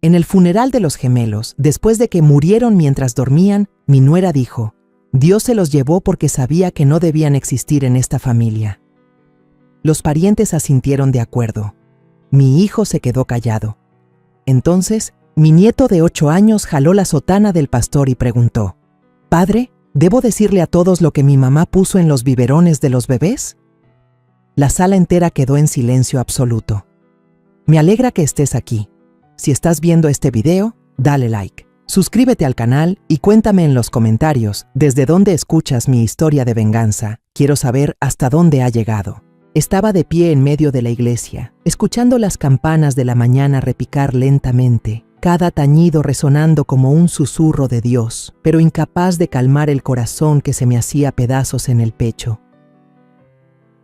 En el funeral de los gemelos, después de que murieron mientras dormían, mi nuera dijo: Dios se los llevó porque sabía que no debían existir en esta familia. Los parientes asintieron de acuerdo. Mi hijo se quedó callado. Entonces, mi nieto de 8 años jaló la sotana del pastor y preguntó: «Padre, ¿debo decirle a todos lo que mi mamá puso en los biberones de los bebés?». La sala entera quedó en silencio absoluto. Me alegra que estés aquí. Si estás viendo este video, dale like. Suscríbete al canal y cuéntame en los comentarios desde dónde escuchas mi historia de venganza. Quiero saber hasta dónde ha llegado. Estaba de pie en medio de la iglesia, escuchando las campanas de la mañana repicar lentamente, cada tañido resonando como un susurro de Dios, pero incapaz de calmar el corazón que se me hacía pedazos en el pecho.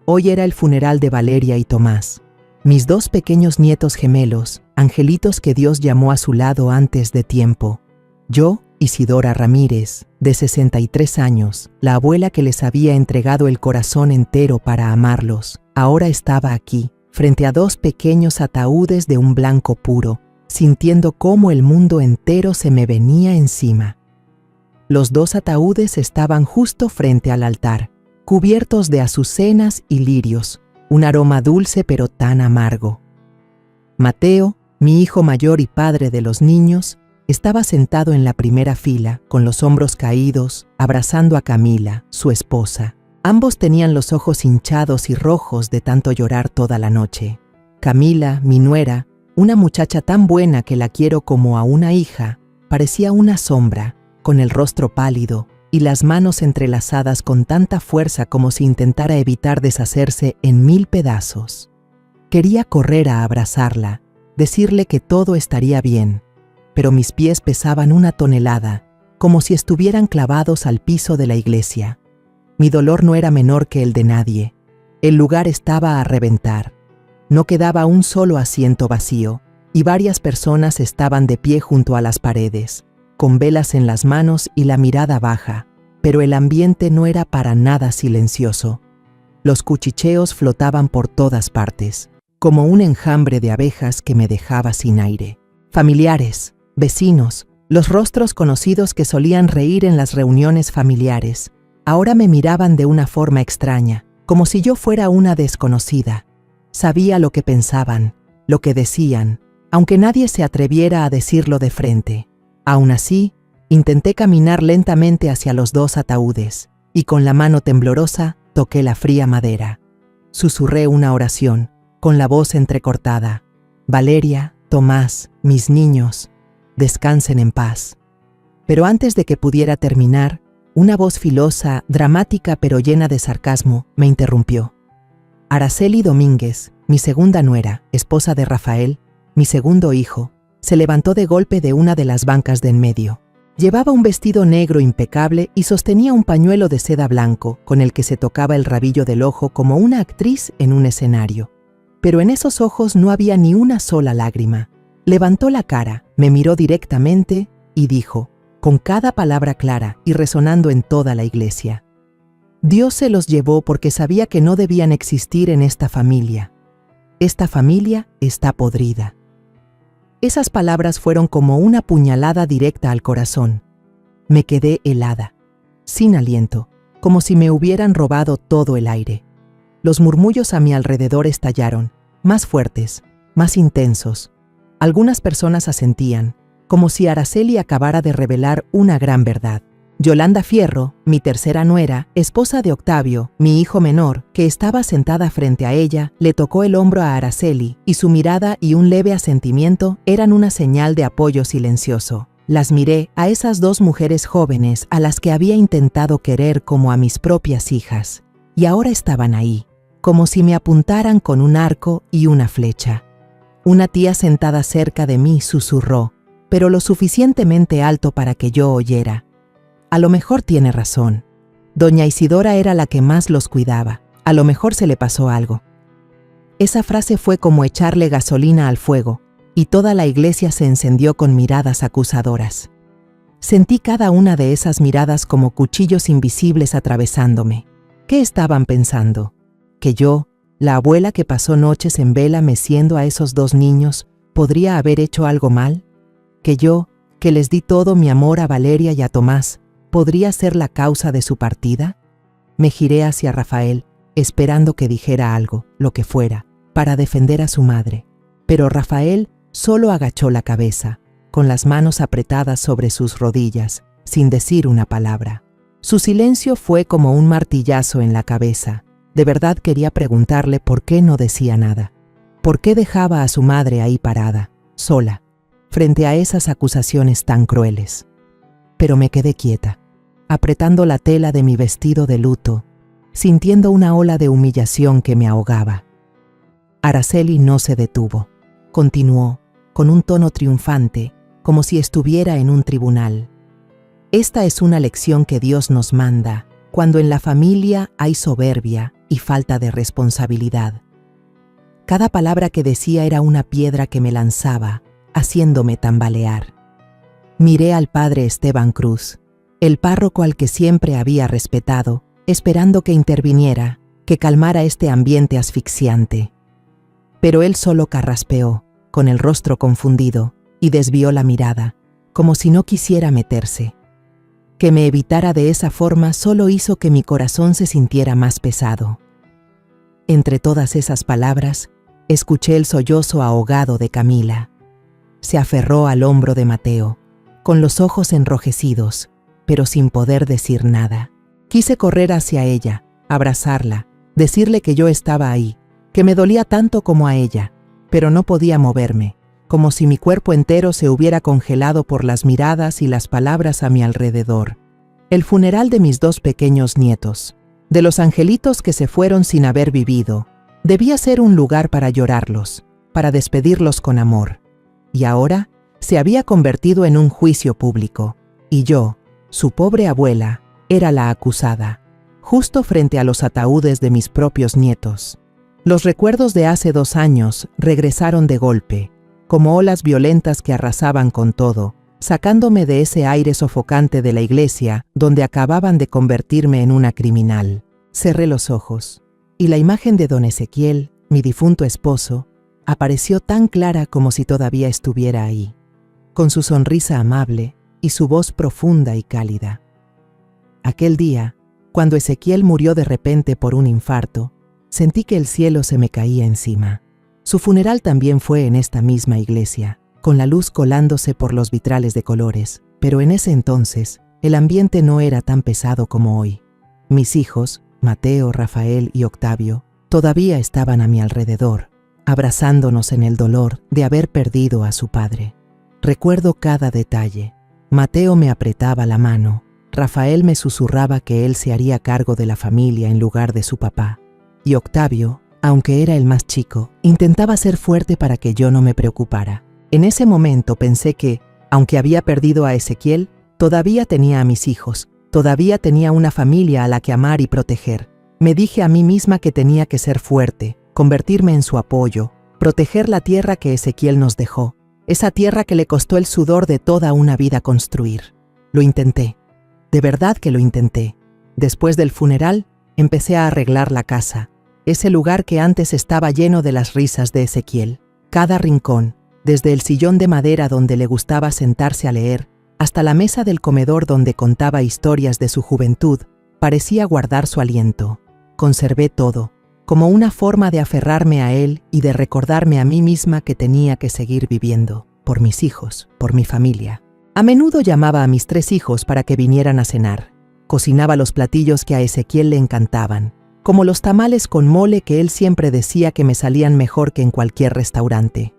Hoy era el funeral de Valeria y Tomás, mis 2 pequeños nietos gemelos, angelitos que Dios llamó a su lado antes de tiempo. Yo, Isidora Ramírez, de 63 años, la abuela que les había entregado el corazón entero para amarlos, ahora estaba aquí, frente a 2 pequeños ataúdes de un blanco puro, sintiendo cómo el mundo entero se me venía encima. Los 2 ataúdes estaban justo frente al altar, cubiertos de azucenas y lirios, un aroma dulce pero tan amargo. Mateo, mi hijo mayor y padre de los niños, estaba sentado en la primera fila, con los hombros caídos, abrazando a Camila, su esposa. Ambos tenían los ojos hinchados y rojos de tanto llorar toda la noche. Camila, mi nuera, una muchacha tan buena que la quiero como a una hija, parecía una sombra, con el rostro pálido y las manos entrelazadas con tanta fuerza como si intentara evitar deshacerse en 1000 pedazos. Quería correr a abrazarla, decirle que todo estaría bien, pero mis pies pesaban 1 tonelada, como si estuvieran clavados al piso de la iglesia. Mi dolor no era menor que el de nadie. El lugar estaba a reventar. No quedaba un solo asiento vacío, y varias personas estaban de pie junto a las paredes, con velas en las manos y la mirada baja, pero el ambiente no era para nada silencioso. Los cuchicheos flotaban por todas partes, como un enjambre de abejas que me dejaba sin aire. Familiares, vecinos, los rostros conocidos que solían reír en las reuniones familiares, ahora me miraban de una forma extraña, como si yo fuera una desconocida. Sabía lo que pensaban, lo que decían, aunque nadie se atreviera a decirlo de frente. Aún así, intenté caminar lentamente hacia los 2 ataúdes, y con la mano temblorosa toqué la fría madera. Susurré una oración, con la voz entrecortada: Valeria, Tomás, mis niños, descansen en paz. Pero antes de que pudiera terminar, una voz filosa, dramática pero llena de sarcasmo, me interrumpió. Araceli Domínguez, mi segunda nuera, esposa de Rafael, mi segundo hijo, se levantó de golpe de una de las bancas de en medio. Llevaba un vestido negro impecable y sostenía un pañuelo de seda blanco, con el que se tocaba el rabillo del ojo como una actriz en un escenario. Pero en esos ojos no había ni una sola lágrima. Levantó la cara, me miró directamente y dijo, con cada palabra clara y resonando en toda la iglesia: Dios se los llevó porque sabía que no debían existir en esta familia. Esta familia está podrida. Esas palabras fueron como una puñalada directa al corazón. Me quedé helada, sin aliento, como si me hubieran robado todo el aire. Los murmullos a mi alrededor estallaron, más fuertes, más intensos. Algunas personas asentían, como si Araceli acabara de revelar una gran verdad. Yolanda Fierro, mi tercera nuera, esposa de Octavio, mi hijo menor, que estaba sentada frente a ella, le tocó el hombro a Araceli, y su mirada y un leve asentimiento eran una señal de apoyo silencioso. Las miré a esas 2 mujeres jóvenes a las que había intentado querer como a mis propias hijas, y ahora estaban ahí, como si me apuntaran con un arco y una flecha. Una tía sentada cerca de mí susurró, pero lo suficientemente alto para que yo oyera: a lo mejor tiene razón. Doña Isidora era la que más los cuidaba. A lo mejor se le pasó algo. Esa frase fue como echarle gasolina al fuego, y toda la iglesia se encendió con miradas acusadoras. Sentí cada una de esas miradas como cuchillos invisibles atravesándome. ¿Qué estaban pensando? ¿Que yo, la abuela que pasó noches en vela meciendo a esos 2 niños, podría haber hecho algo mal? Que yo, que les di todo mi amor a Valeria y a Tomás, ¿podría ser la causa de su partida? Me giré hacia Rafael, esperando que dijera algo, lo que fuera, para defender a su madre. Pero Rafael solo agachó la cabeza, con las manos apretadas sobre sus rodillas, sin decir una palabra. Su silencio fue como un martillazo en la cabeza. De verdad quería preguntarle por qué no decía nada. ¿Por qué dejaba a su madre ahí parada, sola, frente a esas acusaciones tan crueles? Pero me quedé quieta, apretando la tela de mi vestido de luto, sintiendo una ola de humillación que me ahogaba. Araceli no se detuvo. Continuó, con un tono triunfante, como si estuviera en un tribunal. Esta es una lección que Dios nos manda cuando en la familia hay soberbia y falta de responsabilidad. Cada palabra que decía era una piedra que me lanzaba, haciéndome tambalear. Miré al padre Esteban Cruz, el párroco al que siempre había respetado, esperando que interviniera, que calmara este ambiente asfixiante. Pero él solo carraspeó, con el rostro confundido, y desvió la mirada, como si no quisiera meterse. Que me evitara de esa forma solo hizo que mi corazón se sintiera más pesado. Entre todas esas palabras, escuché el sollozo ahogado de Camila. Se aferró al hombro de Mateo, con los ojos enrojecidos, pero sin poder decir nada. Quise correr hacia ella, abrazarla, decirle que yo estaba ahí, que me dolía tanto como a ella, pero no podía moverme, como si mi cuerpo entero se hubiera congelado por las miradas y las palabras a mi alrededor. El funeral de mis 2 pequeños nietos, de los angelitos que se fueron sin haber vivido, debía ser un lugar para llorarlos, para despedirlos con amor. Y ahora se había convertido en un juicio público, y yo, su pobre abuela, era la acusada, justo frente a los ataúdes de mis propios nietos. Los recuerdos de hace 2 años regresaron de golpe, como olas violentas que arrasaban con todo, sacándome de ese aire sofocante de la iglesia donde acababan de convertirme en una criminal. Cerré los ojos, y la imagen de don Ezequiel, mi difunto esposo, apareció tan clara como si todavía estuviera ahí, con su sonrisa amable y su voz profunda y cálida. Aquel día, cuando Ezequiel murió de repente por un infarto, sentí que el cielo se me caía encima. Su funeral también fue en esta misma iglesia, con la luz colándose por los vitrales de colores, pero en ese entonces el ambiente no era tan pesado como hoy. Mis hijos, Mateo, Rafael y Octavio, todavía estaban a mi alrededor, abrazándonos en el dolor de haber perdido a su padre. Recuerdo cada detalle. Mateo me apretaba la mano, Rafael me susurraba que él se haría cargo de la familia en lugar de su papá, y Octavio, aunque era el más chico, intentaba ser fuerte para que yo no me preocupara. En ese momento pensé que, aunque había perdido a Ezequiel, todavía tenía a mis hijos, todavía tenía una familia a la que amar y proteger. Me dije a mí misma que tenía que ser fuerte, convertirme en su apoyo, proteger la tierra que Ezequiel nos dejó, esa tierra que le costó el sudor de toda una vida construir. Lo intenté, de verdad que lo intenté. Después del funeral, empecé a arreglar la casa, ese lugar que antes estaba lleno de las risas de Ezequiel. Cada rincón, desde el sillón de madera donde le gustaba sentarse a leer, hasta la mesa del comedor donde contaba historias de su juventud, parecía guardar su aliento. Conservé todo, como una forma de aferrarme a él y de recordarme a mí misma que tenía que seguir viviendo, por mis hijos, por mi familia. A menudo llamaba a mis 3 hijos para que vinieran a cenar. Cocinaba los platillos que a Ezequiel le encantaban, como los tamales con mole que él siempre decía que me salían mejor que en cualquier restaurante.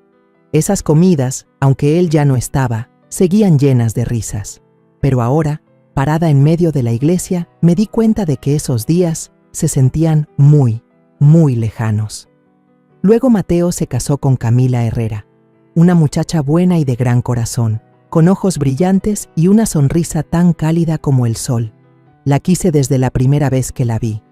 Esas comidas, aunque él ya no estaba, seguían llenas de risas. Pero ahora, parada en medio de la iglesia, me di cuenta de que esos días se sentían muy, muy lejanos. Luego Mateo se casó con Camila Herrera, una muchacha buena y de gran corazón, con ojos brillantes y una sonrisa tan cálida como el sol. La quise desde la primera vez que la vi.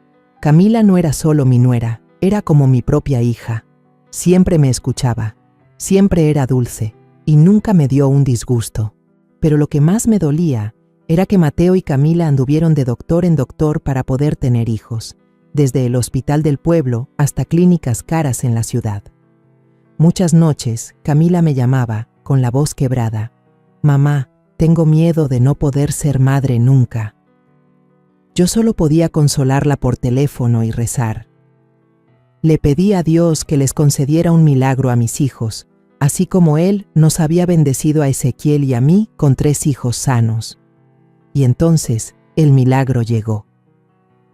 Camila no era solo mi nuera, era como mi propia hija. Siempre me escuchaba, siempre era dulce y nunca me dio un disgusto. Pero lo que más me dolía era que Mateo y Camila anduvieron de doctor en doctor para poder tener hijos, desde el hospital del pueblo hasta clínicas caras en la ciudad. Muchas noches, Camila me llamaba, con la voz quebrada, Mamá, tengo miedo de no poder ser madre nunca. Yo solo podía consolarla por teléfono y rezar. Le pedí a Dios que les concediera un milagro a mis hijos, así como Él nos había bendecido a Ezequiel y a mí con 3 hijos sanos. Y entonces el milagro llegó.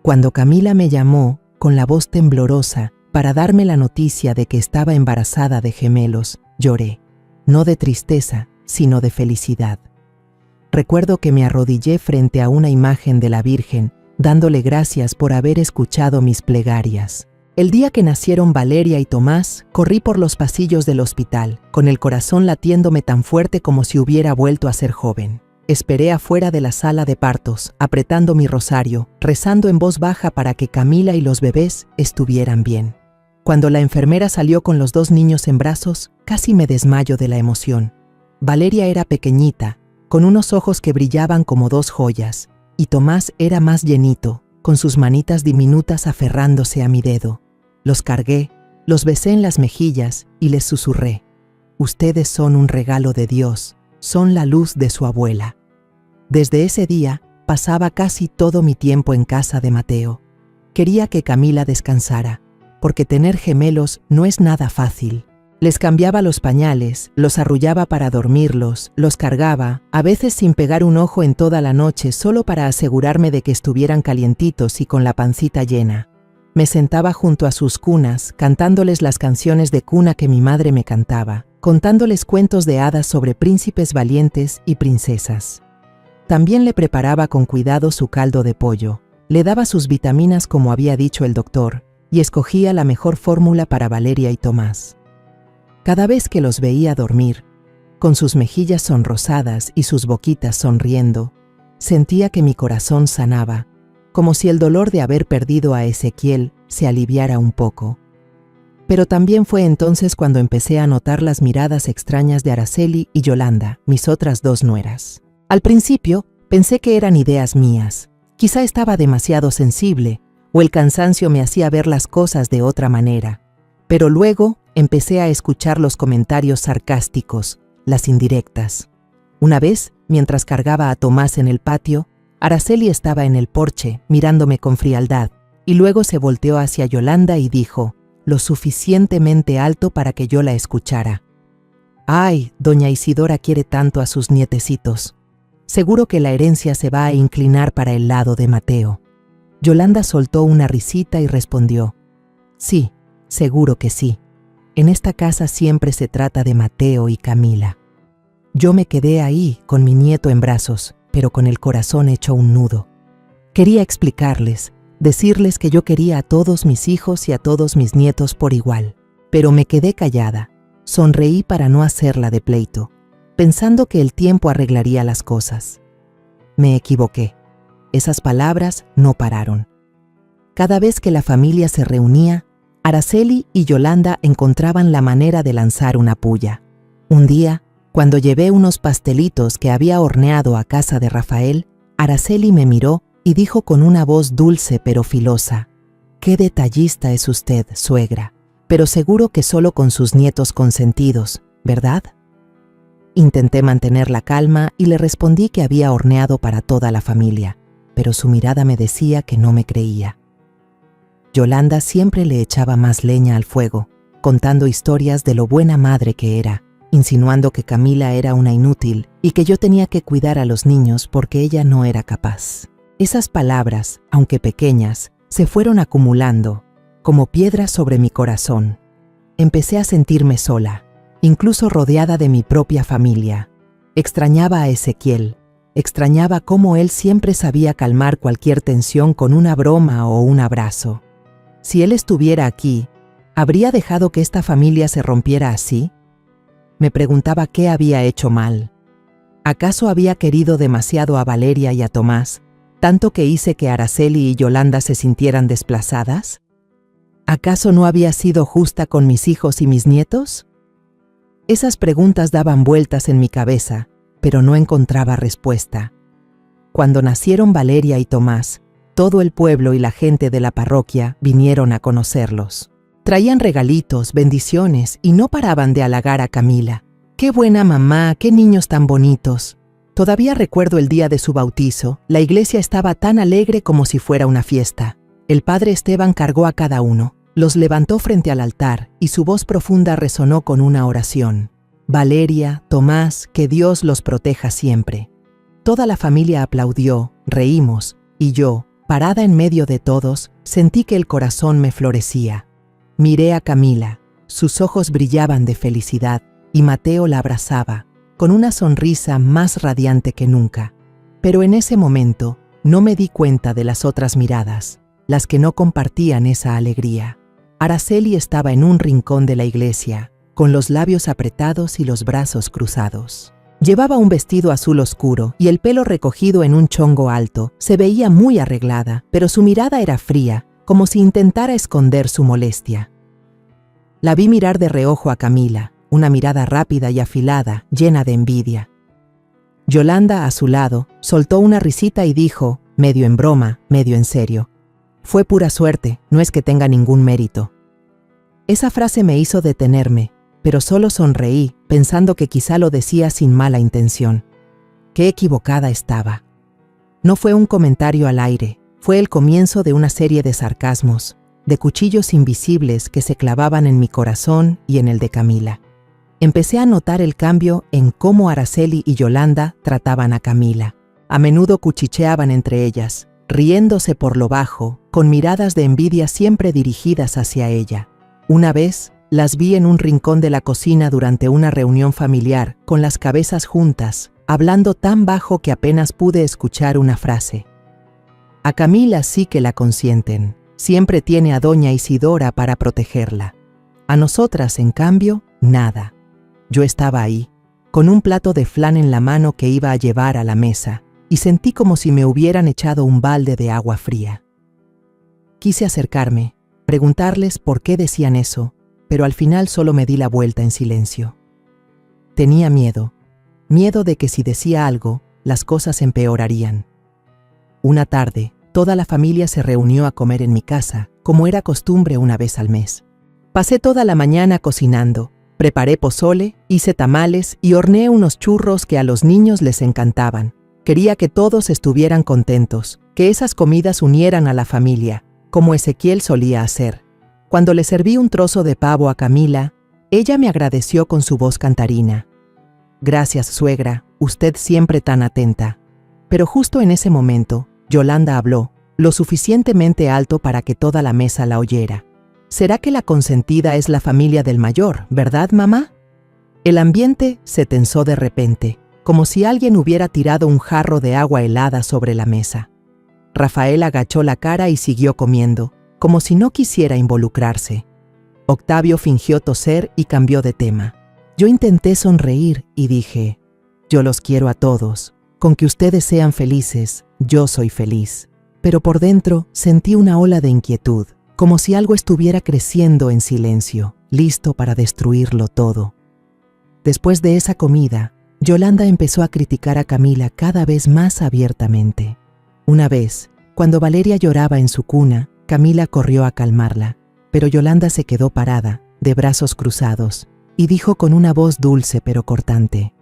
Cuando Camila me llamó, con la voz temblorosa, para darme la noticia de que estaba embarazada de gemelos, lloré, no de tristeza, sino de felicidad. Recuerdo que me arrodillé frente a una imagen de la Virgen, dándole gracias por haber escuchado mis plegarias. El día que nacieron Valeria y Tomás, corrí por los pasillos del hospital, con el corazón latiéndome tan fuerte como si hubiera vuelto a ser joven. Esperé afuera de la sala de partos, apretando mi rosario, rezando en voz baja para que Camila y los bebés estuvieran bien. Cuando la enfermera salió con los 2 niños en brazos, casi me desmayo de la emoción. Valeria era pequeñita, con unos ojos que brillaban como 2 joyas, y Tomás era más llenito, con sus manitas diminutas aferrándose a mi dedo. Los cargué, los besé en las mejillas y les susurré: ustedes son un regalo de Dios, son la luz de su abuela. Desde ese día, pasaba casi todo mi tiempo en casa de Mateo. Quería que Camila descansara, porque tener gemelos no es nada fácil. Les cambiaba los pañales, los arrullaba para dormirlos, los cargaba, a veces sin pegar un ojo en toda la noche solo para asegurarme de que estuvieran calientitos y con la pancita llena. Me sentaba junto a sus cunas, cantándoles las canciones de cuna que mi madre me cantaba, contándoles cuentos de hadas sobre príncipes valientes y princesas. También le preparaba con cuidado su caldo de pollo, le daba sus vitaminas como había dicho el doctor, y escogía la mejor fórmula para Valeria y Tomás. Cada vez que los veía dormir, con sus mejillas sonrosadas y sus boquitas sonriendo, sentía que mi corazón sanaba, como si el dolor de haber perdido a Ezequiel se aliviara un poco. Pero también fue entonces cuando empecé a notar las miradas extrañas de Araceli y Yolanda, mis otras 2 nueras. Al principio, pensé que eran ideas mías. Quizá estaba demasiado sensible, o el cansancio me hacía ver las cosas de otra manera. Pero luego empecé a escuchar los comentarios sarcásticos, las indirectas. Una vez, mientras cargaba a Tomás en el patio, Araceli estaba en el porche, mirándome con frialdad, y luego se volteó hacia Yolanda y dijo, lo suficientemente alto para que yo la escuchara: «Ay, doña Isidora quiere tanto a sus nietecitos. Seguro que la herencia se va a inclinar para el lado de Mateo». Yolanda soltó una risita y respondió, «Sí, seguro que sí. En esta casa siempre se trata de Mateo y Camila». Yo me quedé ahí, con mi nieto en brazos, pero con el corazón hecho un nudo. Quería explicarles, decirles que yo quería a todos mis hijos y a todos mis nietos por igual, pero me quedé callada. Sonreí para no hacerla de pleito, pensando que el tiempo arreglaría las cosas. Me equivoqué. Esas palabras no pararon. Cada vez que la familia se reunía, Araceli y Yolanda encontraban la manera de lanzar una pulla. Un día, cuando llevé unos pastelitos que había horneado a casa de Rafael, Araceli me miró y dijo con una voz dulce pero filosa: «Qué detallista es usted, suegra, pero seguro que solo con sus nietos consentidos, ¿verdad?». Intenté mantener la calma y le respondí que había horneado para toda la familia, pero su mirada me decía que no me creía. Yolanda siempre le echaba más leña al fuego, contando historias de lo buena madre que era, insinuando que Camila era una inútil y que yo tenía que cuidar a los niños porque ella no era capaz. Esas palabras, aunque pequeñas, se fueron acumulando, como piedras sobre mi corazón. Empecé a sentirme sola, incluso rodeada de mi propia familia. Extrañaba a Ezequiel, extrañaba cómo él siempre sabía calmar cualquier tensión con una broma o un abrazo. Si él estuviera aquí, ¿habría dejado que esta familia se rompiera así? Me preguntaba qué había hecho mal. ¿Acaso había querido demasiado a Valeria y a Tomás, tanto que hice que Araceli y Yolanda se sintieran desplazadas? ¿Acaso no había sido justa con mis hijos y mis nietos? Esas preguntas daban vueltas en mi cabeza, pero no encontraba respuesta. Cuando nacieron Valeria y Tomás, todo el pueblo y la gente de la parroquia vinieron a conocerlos. Traían regalitos, bendiciones y no paraban de halagar a Camila. ¡Qué buena mamá! ¡Qué niños tan bonitos! Todavía recuerdo el día de su bautizo. La iglesia estaba tan alegre como si fuera una fiesta. El padre Esteban cargó a cada uno, los levantó frente al altar y su voz profunda resonó con una oración. Valeria, Tomás, que Dios los proteja siempre. Toda la familia aplaudió, reímos, y yo, parada en medio de todos, sentí que el corazón me florecía. Miré a Camila, sus ojos brillaban de felicidad, y Mateo la abrazaba, con una sonrisa más radiante que nunca. Pero en ese momento, no me di cuenta de las otras miradas, las que no compartían esa alegría. Araceli estaba en un rincón de la iglesia, con los labios apretados y los brazos cruzados. Llevaba un vestido azul oscuro y el pelo recogido en un chongo alto. Se veía muy arreglada, pero su mirada era fría, como si intentara esconder su molestia. La vi mirar de reojo a Camila, una mirada rápida y afilada, llena de envidia. Yolanda, a su lado, soltó una risita y dijo, medio en broma, medio en serio: «Fue pura suerte, no es que tenga ningún mérito». Esa frase me hizo detenerme, pero solo sonreí, pensando que quizá lo decía sin mala intención. Qué equivocada estaba. No fue un comentario al aire, fue el comienzo de una serie de sarcasmos, de cuchillos invisibles que se clavaban en mi corazón y en el de Camila. Empecé a notar el cambio en cómo Araceli y Yolanda trataban a Camila. A menudo cuchicheaban entre ellas, riéndose por lo bajo, con miradas de envidia siempre dirigidas hacia ella. Una vez, las vi en un rincón de la cocina durante una reunión familiar, con las cabezas juntas, hablando tan bajo que apenas pude escuchar una frase. A Camila sí que la consienten, siempre tiene a doña Isidora para protegerla. A nosotras, en cambio, nada. Yo estaba ahí, con un plato de flan en la mano que iba a llevar a la mesa, y sentí como si me hubieran echado un balde de agua fría. Quise acercarme, preguntarles por qué decían eso, pero al final solo me di la vuelta en silencio. Tenía miedo de que si decía algo, las cosas empeorarían. Una tarde, toda la familia se reunió a comer en mi casa, como era costumbre una vez al mes. Pasé toda la mañana cocinando, preparé pozole, hice tamales y horneé unos churros que a los niños les encantaban. Quería que todos estuvieran contentos, que esas comidas unieran a la familia, como Ezequiel solía hacer. Cuando le serví un trozo de pavo a Camila, ella me agradeció con su voz cantarina. «Gracias, suegra, usted siempre tan atenta». Pero justo en ese momento, Yolanda habló, lo suficientemente alto para que toda la mesa la oyera. «¿Será que la consentida es la familia del mayor, verdad, mamá?» El ambiente se tensó de repente, como si alguien hubiera tirado un jarro de agua helada sobre la mesa. Rafael agachó la cara y siguió comiendo, como si no quisiera involucrarse. Octavio fingió toser y cambió de tema. Yo intenté sonreír y dije: «Yo los quiero a todos. Con que ustedes sean felices, yo soy feliz». Pero por dentro sentí una ola de inquietud, como si algo estuviera creciendo en silencio, listo para destruirlo todo. Después de esa comida, Yolanda empezó a criticar a Camila cada vez más abiertamente. Una vez, cuando Valeria lloraba en su cuna, Camila corrió a calmarla, pero Yolanda se quedó parada, de brazos cruzados, y dijo con una voz dulce pero cortante: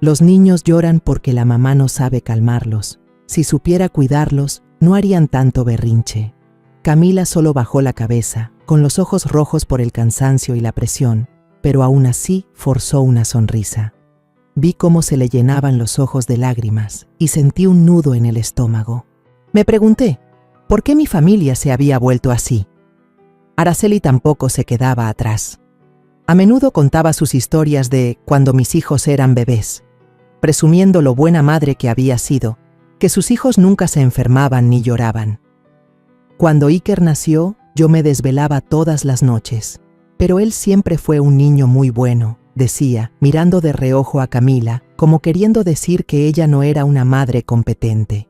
«Los niños lloran porque la mamá no sabe calmarlos. Si supiera cuidarlos, no harían tanto berrinche». Camila solo bajó la cabeza, con los ojos rojos por el cansancio y la presión, pero aún así forzó una sonrisa. Vi cómo se le llenaban los ojos de lágrimas y sentí un nudo en el estómago. Me pregunté, ¿por qué mi familia se había vuelto así? Araceli tampoco se quedaba atrás. A menudo contaba sus historias de cuando mis hijos eran bebés, presumiendo lo buena madre que había sido, que sus hijos nunca se enfermaban ni lloraban. Cuando Iker nació, yo me desvelaba todas las noches, pero él siempre fue un niño muy bueno, decía, mirando de reojo a Camila, como queriendo decir que ella no era una madre competente.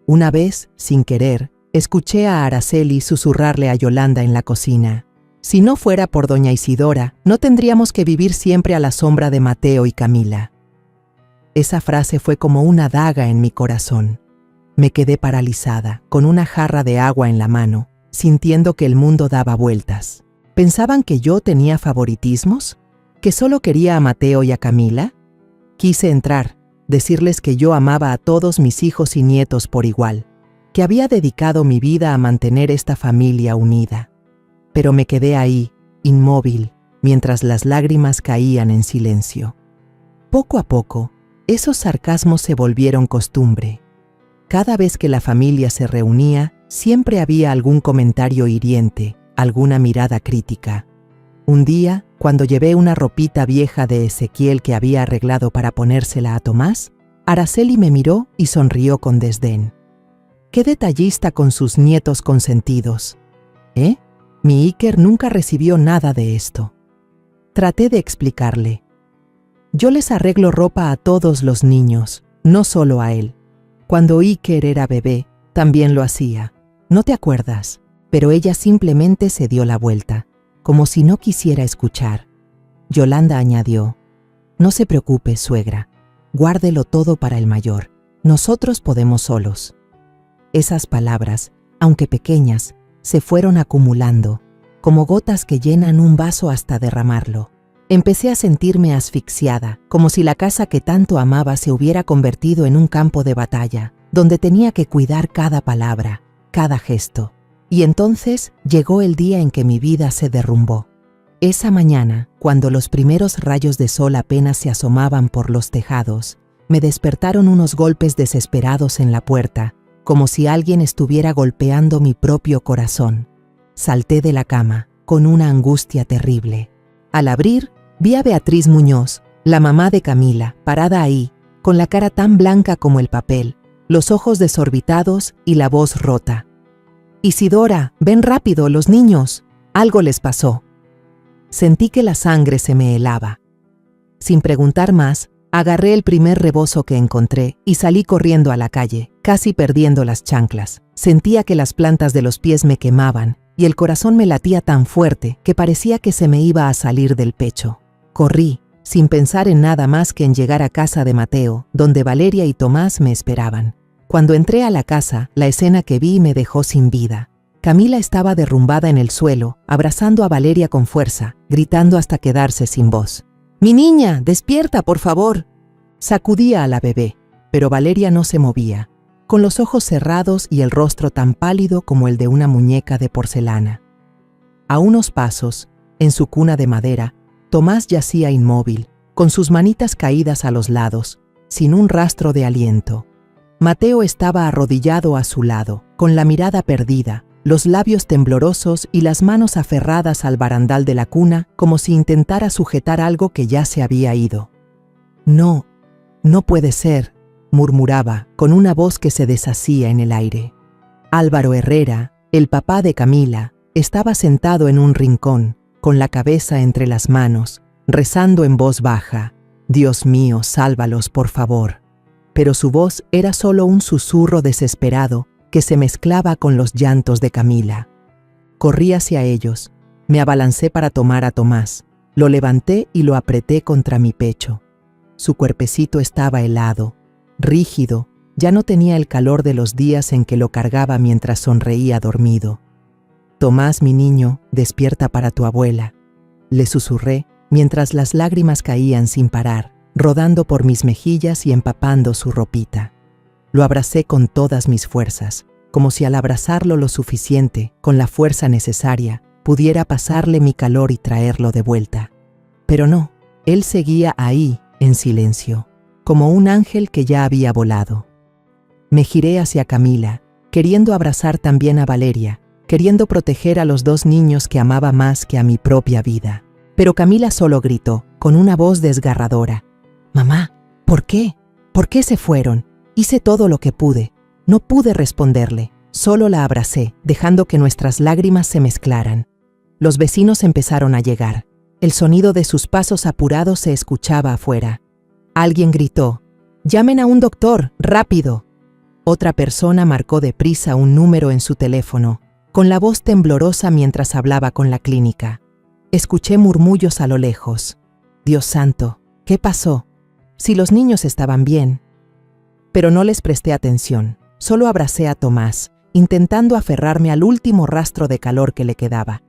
Una vez, sin querer, escuché a Araceli susurrarle a Yolanda en la cocina: «Si no fuera por doña Isidora, no tendríamos que vivir siempre a la sombra de Mateo y Camila». Esa frase fue como una daga en mi corazón. Me quedé paralizada, con una jarra de agua en la mano, sintiendo que el mundo daba vueltas. ¿Pensaban que yo tenía favoritismos? ¿Que solo quería a Mateo y a Camila? Quise entrar, decirles que yo amaba a todos mis hijos y nietos por igual, que había dedicado mi vida a mantener esta familia unida. Pero me quedé ahí, inmóvil, mientras las lágrimas caían en silencio. Poco a poco, esos sarcasmos se volvieron costumbre. Cada vez que la familia se reunía, siempre había algún comentario hiriente, alguna mirada crítica. Un día, cuando llevé una ropita vieja de Ezequiel que había arreglado para ponérsela a Tomás, Araceli me miró y sonrió con desdén. ¡Qué detallista con sus nietos consentidos! ¿Eh? Mi Iker nunca recibió nada de esto. Traté de explicarle. Yo les arreglo ropa a todos los niños, no solo a él. Cuando Iker era bebé, también lo hacía. ¿No te acuerdas? Pero ella simplemente se dio la vuelta, como si no quisiera escuchar. Yolanda añadió: «No se preocupe, suegra. Guárdelo todo para el mayor. Nosotros podemos solos». Esas palabras, aunque pequeñas, se fueron acumulando, como gotas que llenan un vaso hasta derramarlo. Empecé a sentirme asfixiada, como si la casa que tanto amaba se hubiera convertido en un campo de batalla, donde tenía que cuidar cada palabra, cada gesto. Y entonces llegó el día en que mi vida se derrumbó. Esa mañana, cuando los primeros rayos de sol apenas se asomaban por los tejados, me despertaron unos golpes desesperados en la puerta, como si alguien estuviera golpeando mi propio corazón. Salté de la cama, con una angustia terrible. Al abrir, vi a Beatriz Muñoz, la mamá de Camila, parada ahí, con la cara tan blanca como el papel, los ojos desorbitados y la voz rota. «Isidora, ven rápido, los niños. Algo les pasó». Sentí que la sangre se me helaba. Sin preguntar más, agarré el primer rebozo que encontré y salí corriendo a la calle, casi perdiendo las chanclas. Sentía que las plantas de los pies me quemaban y el corazón me latía tan fuerte que parecía que se me iba a salir del pecho. Corrí, sin pensar en nada más que en llegar a casa de Mateo, donde Valeria y Tomás me esperaban. Cuando entré a la casa, la escena que vi me dejó sin vida. Camila estaba derrumbada en el suelo, abrazando a Valeria con fuerza, gritando hasta quedarse sin voz. «¡Mi niña, despierta, por favor!». Sacudía a la bebé, pero Valeria no se movía, con los ojos cerrados y el rostro tan pálido como el de una muñeca de porcelana. A unos pasos, en su cuna de madera, Tomás yacía inmóvil, con sus manitas caídas a los lados, sin un rastro de aliento. Mateo estaba arrodillado a su lado, con la mirada perdida, los labios temblorosos y las manos aferradas al barandal de la cuna, como si intentara sujetar algo que ya se había ido. «No, no puede ser», murmuraba, con una voz que se deshacía en el aire. Álvaro Herrera, el papá de Camila, estaba sentado en un rincón, con la cabeza entre las manos, rezando en voz baja: «Dios mío, sálvalos, por favor». Pero su voz era solo un susurro desesperado que se mezclaba con los llantos de Camila. Corrí hacia ellos, me abalancé para tomar a Tomás, lo levanté y lo apreté contra mi pecho. Su cuerpecito estaba helado, rígido, ya no tenía el calor de los días en que lo cargaba mientras sonreía dormido. «Tomás, mi niño, despierta para tu abuela», le susurré mientras las lágrimas caían sin parar, rodando por mis mejillas y empapando su ropita. Lo abracé con todas mis fuerzas, como si al abrazarlo lo suficiente, con la fuerza necesaria, pudiera pasarle mi calor y traerlo de vuelta. Pero no, él seguía ahí, en silencio, como un ángel que ya había volado. Me giré hacia Camila, queriendo abrazar también a Valeria, queriendo proteger a los dos niños que amaba más que a mi propia vida. Pero Camila solo gritó, con una voz desgarradora: «Mamá, ¿por qué? ¿Por qué se fueron? Hice todo lo que pude». No pude responderle, solo la abracé, dejando que nuestras lágrimas se mezclaran. Los vecinos empezaron a llegar. El sonido de sus pasos apurados se escuchaba afuera. Alguien gritó: «¡Llamen a un doctor, rápido!». Otra persona marcó deprisa un número en su teléfono, con la voz temblorosa mientras hablaba con la clínica. Escuché murmullos a lo lejos. «Dios santo, ¿qué pasó? Si los niños estaban bien». Pero no les presté atención, solo abracé a Tomás, intentando aferrarme al último rastro de calor que le quedaba.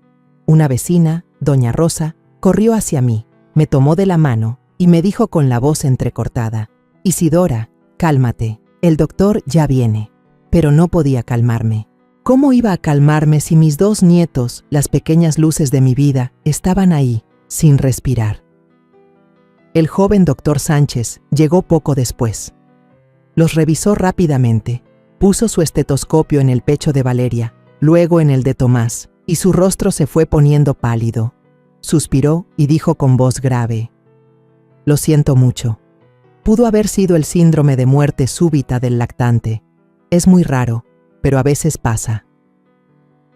Una vecina, doña Rosa, corrió hacia mí, Me tomó de la mano y me dijo con la voz entrecortada: Isidora, cálmate, el doctor ya viene. Pero no podía calmarme. ¿Cómo iba a calmarme si mis 2 nietos, las pequeñas luces de mi vida, estaban ahí, sin respirar? El joven doctor Sánchez llegó poco después. Los revisó rápidamente, puso su estetoscopio en el pecho de Valeria, luego en el de Tomás, y su rostro se fue poniendo pálido. Suspiró y dijo con voz grave: Lo siento mucho. Pudo haber sido el síndrome de muerte súbita del lactante. Es muy raro, pero a veces pasa.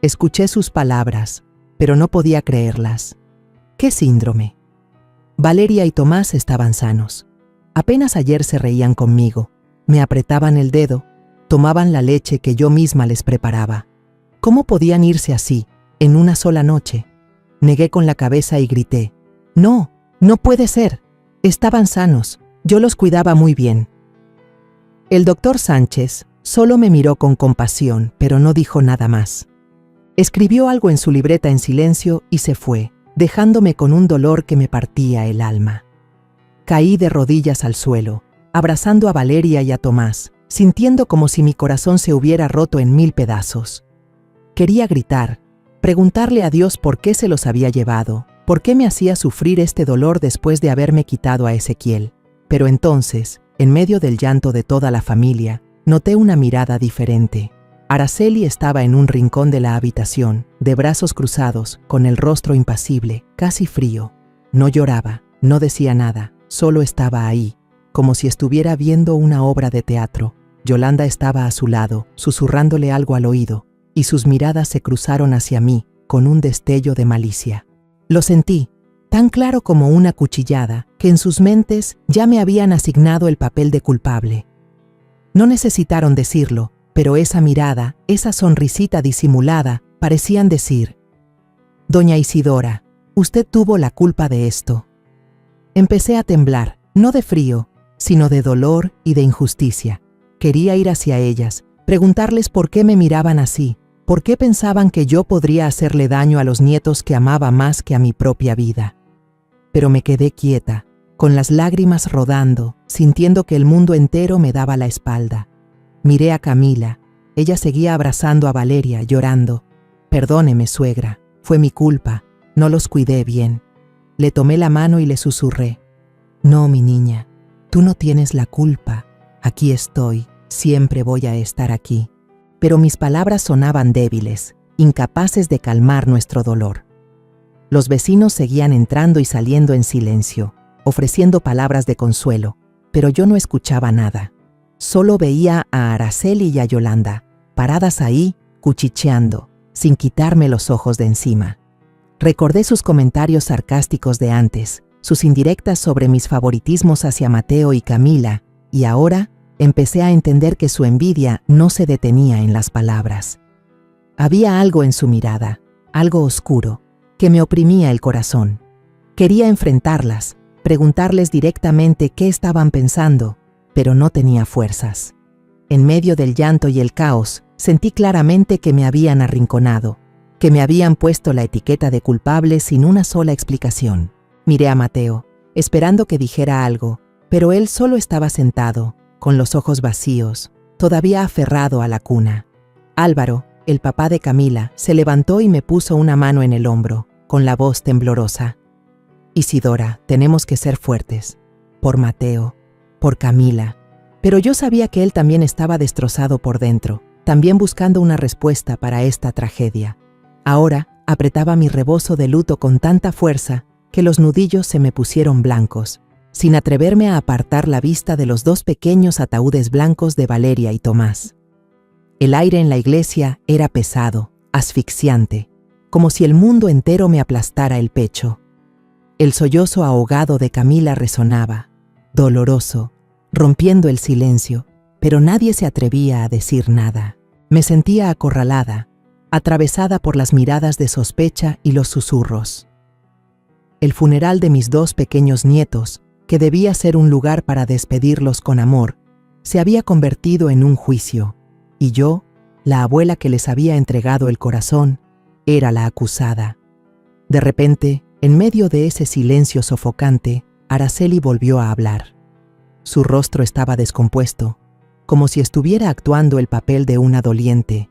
Escuché sus palabras, pero no podía creerlas. ¿Qué síndrome? Valeria y Tomás estaban sanos. Apenas ayer se reían conmigo, me apretaban el dedo, tomaban la leche que yo misma les preparaba. ¿Cómo podían irse así, en una sola noche? Negué con la cabeza y grité: No, no puede ser. Estaban sanos, yo los cuidaba muy bien. El doctor Sánchez solo me miró con compasión, pero no dijo nada más. Escribió algo en su libreta en silencio y se fue, dejándome con un dolor que me partía el alma. Caí de rodillas al suelo, abrazando a Valeria y a Tomás, sintiendo como si mi corazón se hubiera roto en 1000 pedazos. Quería gritar, preguntarle a Dios por qué se los había llevado, por qué me hacía sufrir este dolor después de haberme quitado a Ezequiel. Pero entonces, en medio del llanto de toda la familia, noté una mirada diferente. Araceli estaba en un rincón de la habitación, de brazos cruzados, con el rostro impasible, casi frío. No lloraba, no decía nada, solo estaba ahí, como si estuviera viendo una obra de teatro. Yolanda estaba a su lado, susurrándole algo al oído, y sus miradas se cruzaron hacia mí, con un destello de malicia. Lo sentí, tan claro como una cuchillada, que en sus mentes ya me habían asignado el papel de culpable. No necesitaron decirlo, pero esa mirada, esa sonrisita disimulada, parecían decir: Doña Isidora, usted tuvo la culpa de esto. Empecé a temblar, no de frío, sino de dolor y de injusticia. Quería ir hacia ellas, preguntarles por qué me miraban así, por qué pensaban que yo podría hacerle daño a los nietos que amaba más que a mi propia vida. Pero me quedé quieta, con las lágrimas rodando, sintiendo que el mundo entero me daba la espalda. Miré a Camila. Ella seguía abrazando a Valeria, llorando. Perdóneme, suegra, fue mi culpa, no los cuidé bien. Le tomé la mano y le susurré: No, mi niña, tú no tienes la culpa. Aquí estoy, siempre voy a estar aquí. Pero mis palabras sonaban débiles, incapaces de calmar nuestro dolor. Los vecinos seguían entrando y saliendo en silencio, ofreciendo palabras de consuelo, pero yo no escuchaba nada. Solo veía a Araceli y a Yolanda, paradas ahí, cuchicheando, sin quitarme los ojos de encima. Recordé sus comentarios sarcásticos de antes, sus indirectas sobre mis favoritismos hacia Mateo y Camila, y ahora empecé a entender que su envidia no se detenía en las palabras. Había algo en su mirada, algo oscuro, que me oprimía el corazón. Quería enfrentarlas, preguntarles directamente qué estaban pensando, pero no tenía fuerzas. En medio del llanto y el caos, sentí claramente que me habían arrinconado, que me habían puesto la etiqueta de culpable sin una sola explicación. Miré a Mateo, esperando que dijera algo, pero él solo estaba sentado, con los ojos vacíos, todavía aferrado a la cuna. Álvaro, el papá de Camila, se levantó y me puso una mano en el hombro, con la voz temblorosa: Isidora, tenemos que ser fuertes. Por Mateo, por Camila. Pero yo sabía que él también estaba destrozado por dentro, también buscando una respuesta para esta tragedia. Ahora apretaba mi rebozo de luto con tanta fuerza que los nudillos se me pusieron blancos, sin atreverme a apartar la vista de los 2 pequeños ataúdes blancos de Valeria y Tomás. El aire en la iglesia era pesado, asfixiante, como si el mundo entero me aplastara el pecho. El sollozo ahogado de Camila resonaba, doloroso, rompiendo el silencio, pero nadie se atrevía a decir nada. Me sentía acorralada, atravesada por las miradas de sospecha y los susurros. El funeral de mis 2 pequeños nietos, que debía ser un lugar para despedirlos con amor, se había convertido en un juicio, y yo, la abuela que les había entregado el corazón, era la acusada. De repente, En medio de ese silencio sofocante, Araceli volvió a hablar. Su rostro estaba descompuesto, como si estuviera actuando el papel de una doliente,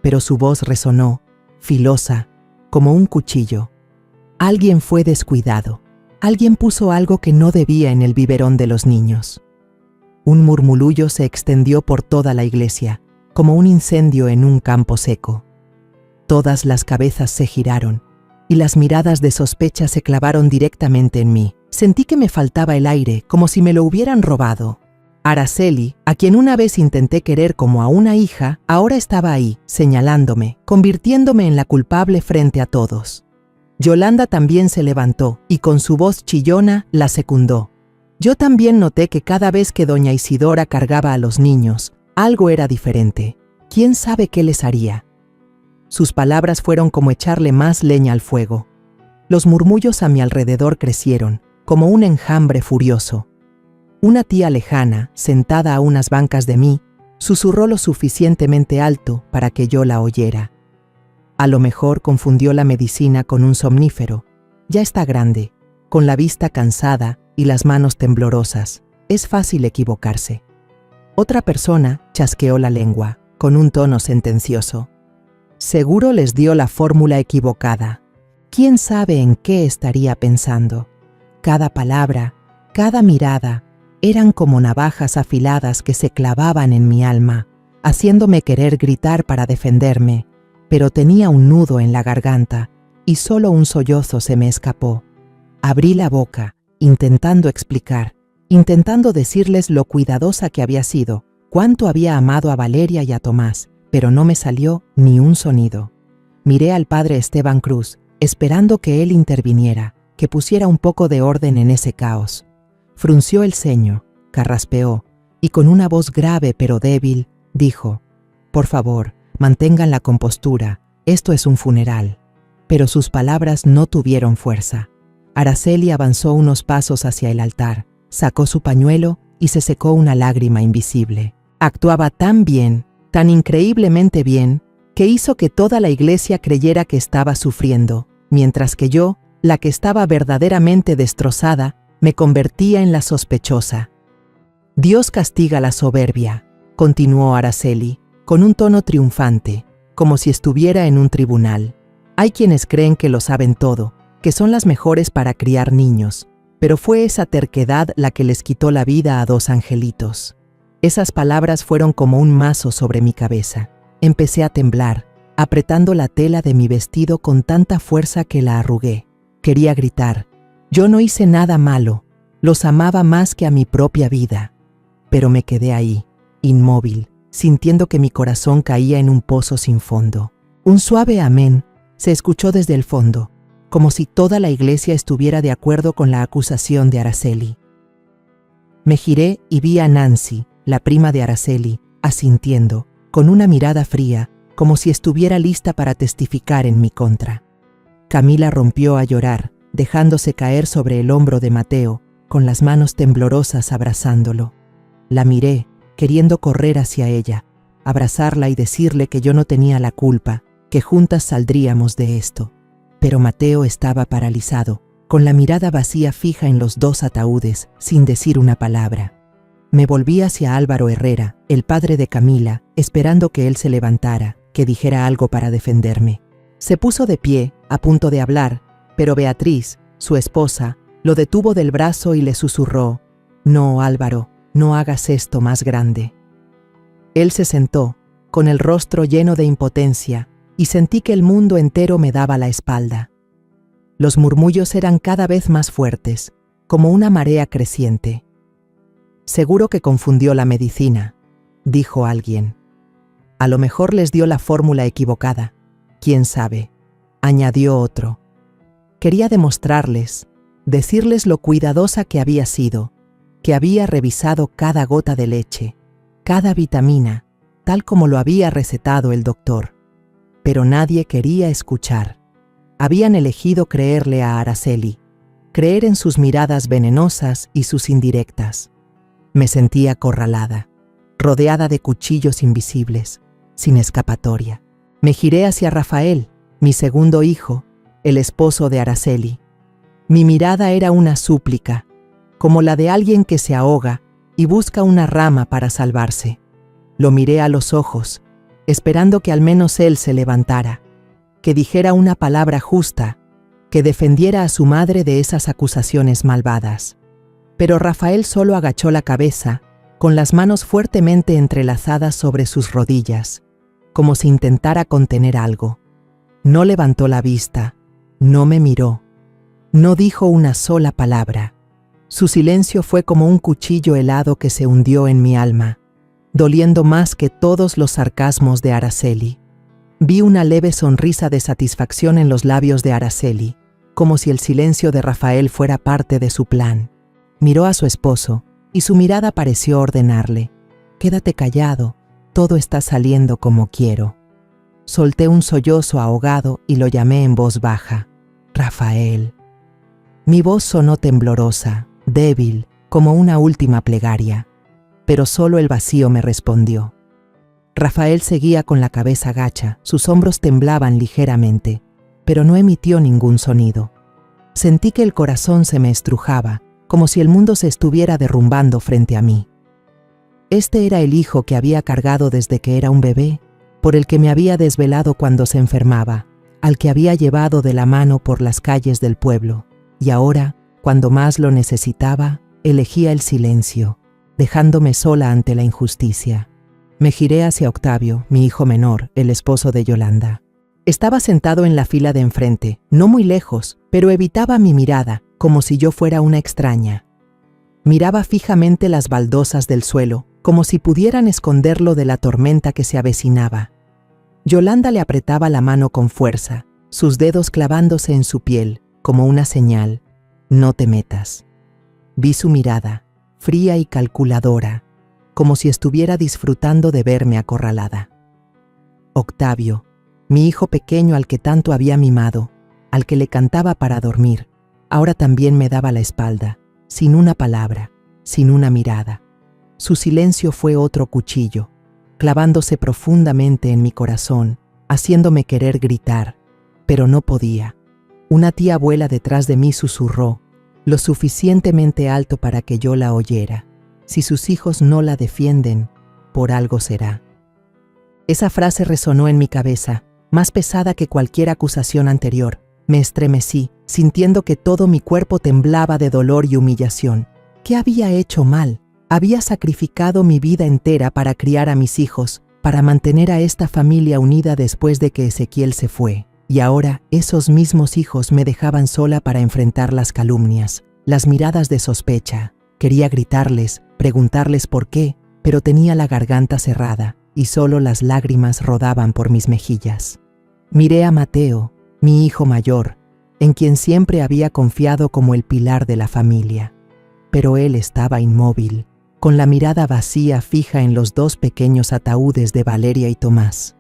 pero su voz resonó, filosa, como un cuchillo. Alguien fue descuidado. Alguien puso algo que no debía en el biberón de los niños. Un murmullo se extendió por toda la iglesia, como un incendio en un campo seco. Todas las cabezas se giraron, y las miradas de sospecha se clavaron directamente en mí. Sentí que me faltaba el aire, como si me lo hubieran robado. Araceli, a quien una vez intenté querer como a una hija, ahora estaba ahí, señalándome, convirtiéndome en la culpable frente a todos. Yolanda también se levantó, y con su voz chillona la secundó. Yo también noté que cada vez que doña Isidora cargaba a los niños, algo era diferente. ¿Quién sabe qué les haría? Sus palabras fueron como echarle más leña al fuego. Los murmullos a mi alrededor crecieron, como un enjambre furioso. Una tía lejana, sentada a unas bancas de mí, susurró lo suficientemente alto para que yo la oyera. A lo mejor confundió la medicina con un somnífero. Ya está grande, con la vista cansada y las manos temblorosas. Es fácil equivocarse. Otra persona chasqueó la lengua, con un tono sentencioso. Seguro les dio la fórmula equivocada. ¿Quién sabe en qué estaría pensando? Cada palabra, cada mirada, eran como navajas afiladas que se clavaban en mi alma, haciéndome querer gritar para defenderme, pero tenía un nudo en la garganta y solo un sollozo se me escapó. Abrí la boca, intentando explicar, intentando decirles lo cuidadosa que había sido, cuánto había amado a Valeria y a Tomás, pero no me salió ni un sonido. Miré al padre Esteban Cruz, esperando que él interviniera, que pusiera un poco de orden en ese caos. Frunció el ceño, carraspeó, y con una voz grave pero débil, dijo: «Por favor, mantengan la compostura, esto es un funeral». Pero sus palabras no tuvieron fuerza. Araceli avanzó unos pasos hacia el altar, sacó su pañuelo y se secó una lágrima invisible. Actuaba tan bien, tan increíblemente bien, que hizo que toda la iglesia creyera que estaba sufriendo, mientras que yo, la que estaba verdaderamente destrozada, me convertía en la sospechosa. «Dios castiga la soberbia», continuó Araceli, con un tono triunfante, como si estuviera en un tribunal. «Hay quienes creen que lo saben todo, que son las mejores para criar niños, pero fue esa terquedad la que les quitó la vida a 2 angelitos». Esas palabras fueron como un mazo sobre mi cabeza. Empecé a temblar, apretando la tela de mi vestido con tanta fuerza que la arrugué. Quería gritar. Yo no hice nada malo, los amaba más que a mi propia vida. Pero me quedé ahí, inmóvil, sintiendo que mi corazón caía en un pozo sin fondo. Un suave amén se escuchó desde el fondo, como si toda la iglesia estuviera de acuerdo con la acusación de Araceli. Me giré y vi a Nancy, la prima de Araceli, asintiendo, con una mirada fría, como si estuviera lista para testificar en mi contra. Camila rompió a llorar, dejándose caer sobre el hombro de Mateo, con las manos temblorosas abrazándolo. La miré, queriendo correr hacia ella, abrazarla y decirle que yo no tenía la culpa, que juntas saldríamos de esto. Pero Mateo estaba paralizado, con la mirada vacía fija en los 2 ataúdes, sin decir una palabra. Me volví hacia Álvaro Herrera, el padre de Camila, esperando que él se levantara, que dijera algo para defenderme. Se puso de pie, a punto de hablar, pero Beatriz, su esposa, lo detuvo del brazo y le susurró: «No, Álvaro, no hagas esto más grande». Él se sentó, con el rostro lleno de impotencia, y sentí que el mundo entero me daba la espalda. Los murmullos eran cada vez más fuertes, como una marea creciente. «Seguro que confundió la medicina», dijo alguien. «A lo mejor les dio la fórmula equivocada. ¿Quién sabe?», añadió otro. Quería demostrarles, decirles lo cuidadosa que había sido, que había revisado cada gota de leche, cada vitamina, tal como lo había recetado el doctor. Pero nadie quería escuchar. Habían elegido creerle a Araceli, creer en sus miradas venenosas y sus indirectas. Me sentía acorralada, rodeada de cuchillos invisibles, sin escapatoria. Me giré hacia Rafael, mi segundo hijo, el esposo de Araceli. Mi mirada era una súplica, como la de alguien que se ahoga y busca una rama para salvarse. Lo miré a los ojos, esperando que al menos él se levantara, que dijera una palabra justa, que defendiera a su madre de esas acusaciones malvadas. Pero Rafael solo agachó la cabeza, con las manos fuertemente entrelazadas sobre sus rodillas, como si intentara contener algo. No levantó la vista, no me miró, no dijo una sola palabra. Su silencio fue como un cuchillo helado que se hundió en mi alma, doliendo más que todos los sarcasmos de Araceli. Vi una leve sonrisa de satisfacción en los labios de Araceli, como si el silencio de Rafael fuera parte de su plan. Miró a su esposo, y su mirada pareció ordenarle: «Quédate callado, todo está saliendo como quiero». Solté un sollozo ahogado y lo llamé en voz baja: «Rafael». Mi voz sonó temblorosa, débil, como una última plegaria, pero solo el vacío me respondió. Rafael seguía con la cabeza gacha, sus hombros temblaban ligeramente, pero no emitió ningún sonido. Sentí que el corazón se me estrujaba, como si el mundo se estuviera derrumbando frente a mí. Este era el hijo que había cargado desde que era un bebé, por el que me había desvelado cuando se enfermaba, al que había llevado de la mano por las calles del pueblo, y ahora, cuando más lo necesitaba, elegía el silencio, dejándome sola ante la injusticia. Me giré hacia Octavio, mi hijo menor, el esposo de Yolanda. Estaba sentado en la fila de enfrente, no muy lejos, pero evitaba mi mirada, como si yo fuera una extraña. Miraba fijamente las baldosas del suelo, como si pudieran esconderlo de la tormenta que se avecinaba. Yolanda le apretaba la mano con fuerza, sus dedos clavándose en su piel, como una señal: «No te metas». Vi su mirada, fría y calculadora, como si estuviera disfrutando de verme acorralada. Octavio, mi hijo pequeño al que tanto había mimado, al que le cantaba para dormir, ahora también me daba la espalda, sin una palabra, sin una mirada. Su silencio fue otro cuchillo, clavándose profundamente en mi corazón, haciéndome querer gritar, pero no podía. Una tía abuela detrás de mí susurró, lo suficientemente alto para que yo la oyera: «Si sus hijos no la defienden, por algo será». Esa frase resonó en mi cabeza, más pesada que cualquier acusación anterior. Me estremecí, sintiendo que todo mi cuerpo temblaba de dolor y humillación. ¿Qué había hecho mal? Había sacrificado mi vida entera para criar a mis hijos, para mantener a esta familia unida después de que Ezequiel se fue. Y ahora esos mismos hijos me dejaban sola para enfrentar las calumnias, las miradas de sospecha. Quería gritarles, preguntarles por qué, pero tenía la garganta cerrada y solo las lágrimas rodaban por mis mejillas. Miré a Mateo, mi hijo mayor, en quien siempre había confiado como el pilar de la familia. Pero él estaba inmóvil, con la mirada vacía fija en los dos pequeños ataúdes de Valeria y Tomás.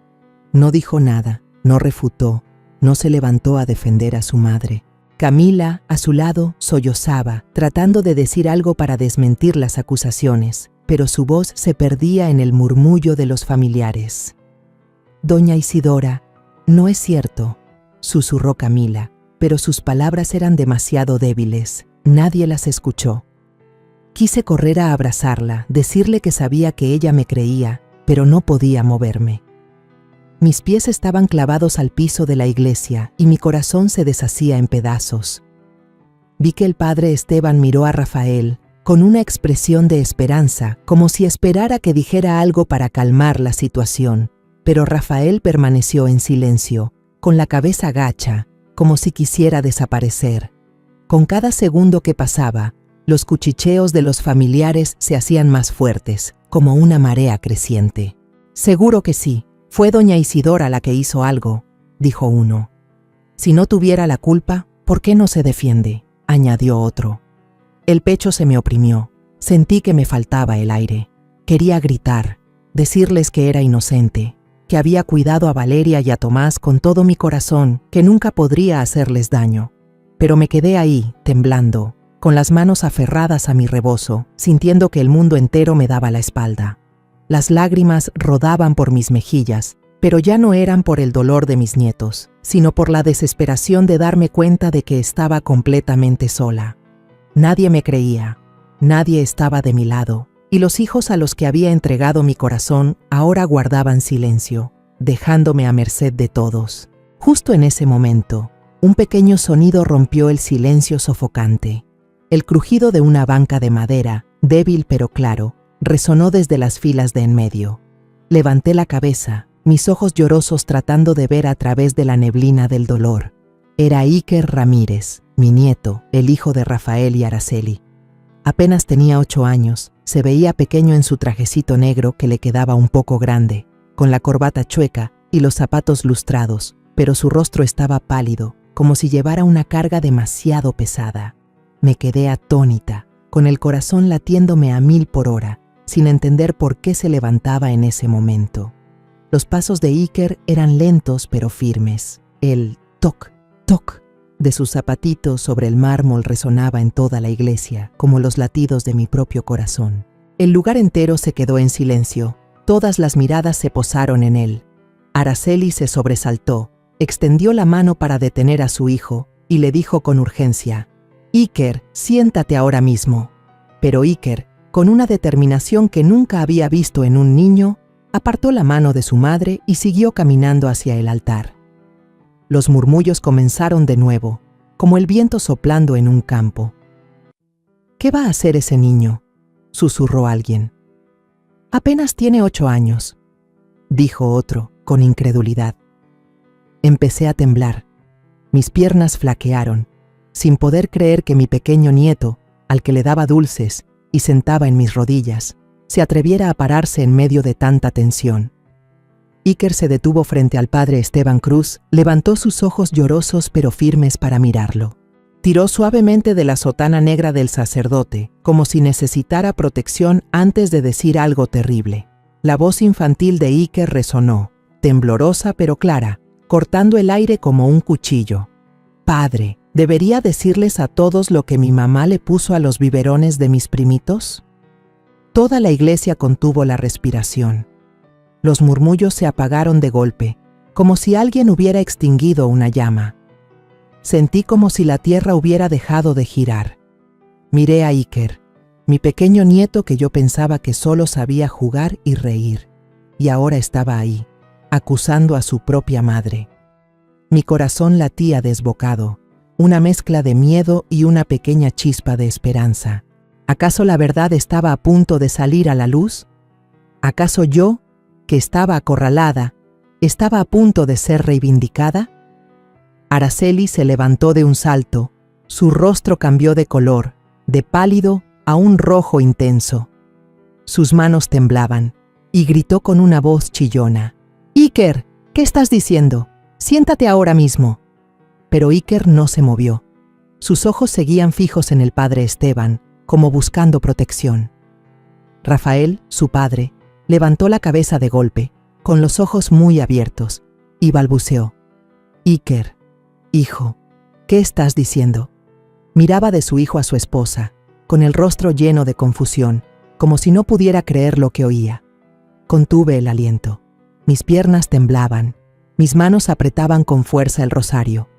No dijo nada, no refutó, no se levantó a defender a su madre. Camila, a su lado, sollozaba, tratando de decir algo para desmentir las acusaciones, pero su voz se perdía en el murmullo de los familiares. «Doña Isidora, no es cierto», susurró Camila, pero sus palabras eran demasiado débiles. Nadie las escuchó. Quise correr a abrazarla, decirle que sabía que ella me creía, pero no podía moverme. Mis pies estaban clavados al piso de la iglesia y mi corazón se deshacía en pedazos. Vi que el padre Esteban miró a Rafael con una expresión de esperanza, como si esperara que dijera algo para calmar la situación, pero Rafael permaneció en silencio, con la cabeza gacha, como si quisiera desaparecer. Con cada segundo que pasaba, los cuchicheos de los familiares se hacían más fuertes, como una marea creciente. «Seguro que sí, fue doña Isidora la que hizo algo», dijo uno. «Si no tuviera la culpa, ¿por qué no se defiende?», añadió otro. El pecho se me oprimió, sentí que me faltaba el aire. Quería gritar, decirles que era inocente, que había cuidado a Valeria y a Tomás con todo mi corazón, que nunca podría hacerles daño. Pero me quedé ahí, temblando, con las manos aferradas a mi rebozo, sintiendo que el mundo entero me daba la espalda. Las lágrimas rodaban por mis mejillas, Pero ya no eran por el dolor de mis nietos, sino por la desesperación de darme cuenta de que estaba completamente sola. Nadie me creía, nadie estaba de mi lado, y los hijos a los que había entregado mi corazón ahora guardaban silencio, dejándome a merced de todos. Justo en ese momento, un pequeño sonido rompió el silencio sofocante. El crujido de una banca de madera, débil pero claro, resonó desde las filas de en medio. Levanté la cabeza, mis ojos llorosos tratando de ver a través de la neblina del dolor. Era Iker Ramírez, mi nieto, el hijo de Rafael y Araceli. Apenas tenía 8 años, se veía pequeño en su trajecito negro que le quedaba un poco grande, con la corbata chueca y los zapatos lustrados, pero su rostro estaba pálido, como si llevara una carga demasiado pesada. Me quedé atónita, con el corazón latiéndome a 1000 por hora, sin entender por qué se levantaba en ese momento. Los pasos de Iker eran lentos pero firmes. El toc, toc de sus zapatitos sobre el mármol resonaba en toda la iglesia, como los latidos de mi propio corazón. El lugar entero se quedó en silencio. Todas las miradas se posaron en él. Araceli se sobresaltó, extendió la mano para detener a su hijo y le dijo con urgencia: «Iker, siéntate ahora mismo». Pero Iker, con una determinación que nunca había visto en un niño, apartó la mano de su madre y siguió caminando hacia el altar. Los murmullos comenzaron de nuevo, como el viento soplando en un campo. «¿Qué va a hacer ese niño?», susurró alguien. «Apenas tiene 8 años», dijo otro, con incredulidad. Empecé a temblar. Mis piernas flaquearon, sin poder creer que mi pequeño nieto, al que le daba dulces y sentaba en mis rodillas, se atreviera a pararse en medio de tanta tensión. Iker se detuvo frente al padre Esteban Cruz, levantó sus ojos llorosos pero firmes para mirarlo. Tiró suavemente de la sotana negra del sacerdote, como si necesitara protección antes de decir algo terrible. La voz infantil de Iker resonó, temblorosa pero clara, cortando el aire como un cuchillo. «Padre, ¿debería decirles a todos lo que mi mamá le puso a los biberones de mis primitos?». Toda la iglesia contuvo la respiración. Los murmullos se apagaron de golpe, como si alguien hubiera extinguido una llama. Sentí como si la tierra hubiera dejado de girar. Miré a Iker, mi pequeño nieto que yo pensaba que solo sabía jugar y reír, y ahora estaba ahí, acusando a su propia madre. Mi corazón latía desbocado, una mezcla de miedo y una pequeña chispa de esperanza. ¿Acaso la verdad estaba a punto de salir a la luz? ¿Acaso yo, que estaba acorralada, estaba a punto de ser reivindicada? Araceli se levantó de un salto, su rostro cambió de color, de pálido a un rojo intenso. Sus manos temblaban, y gritó con una voz chillona: «Iker, ¿qué estás diciendo? Siéntate ahora mismo». Pero Iker no se movió. Sus ojos seguían fijos en el padre Esteban, como buscando protección. Rafael, su padre, levantó la cabeza de golpe, con los ojos muy abiertos, y balbuceó: «Iker, hijo, ¿qué estás diciendo?». Miraba de su hijo a su esposa, con el rostro lleno de confusión, como si no pudiera creer lo que oía. Contuve el aliento. Mis piernas temblaban, mis manos apretaban con fuerza el rosario.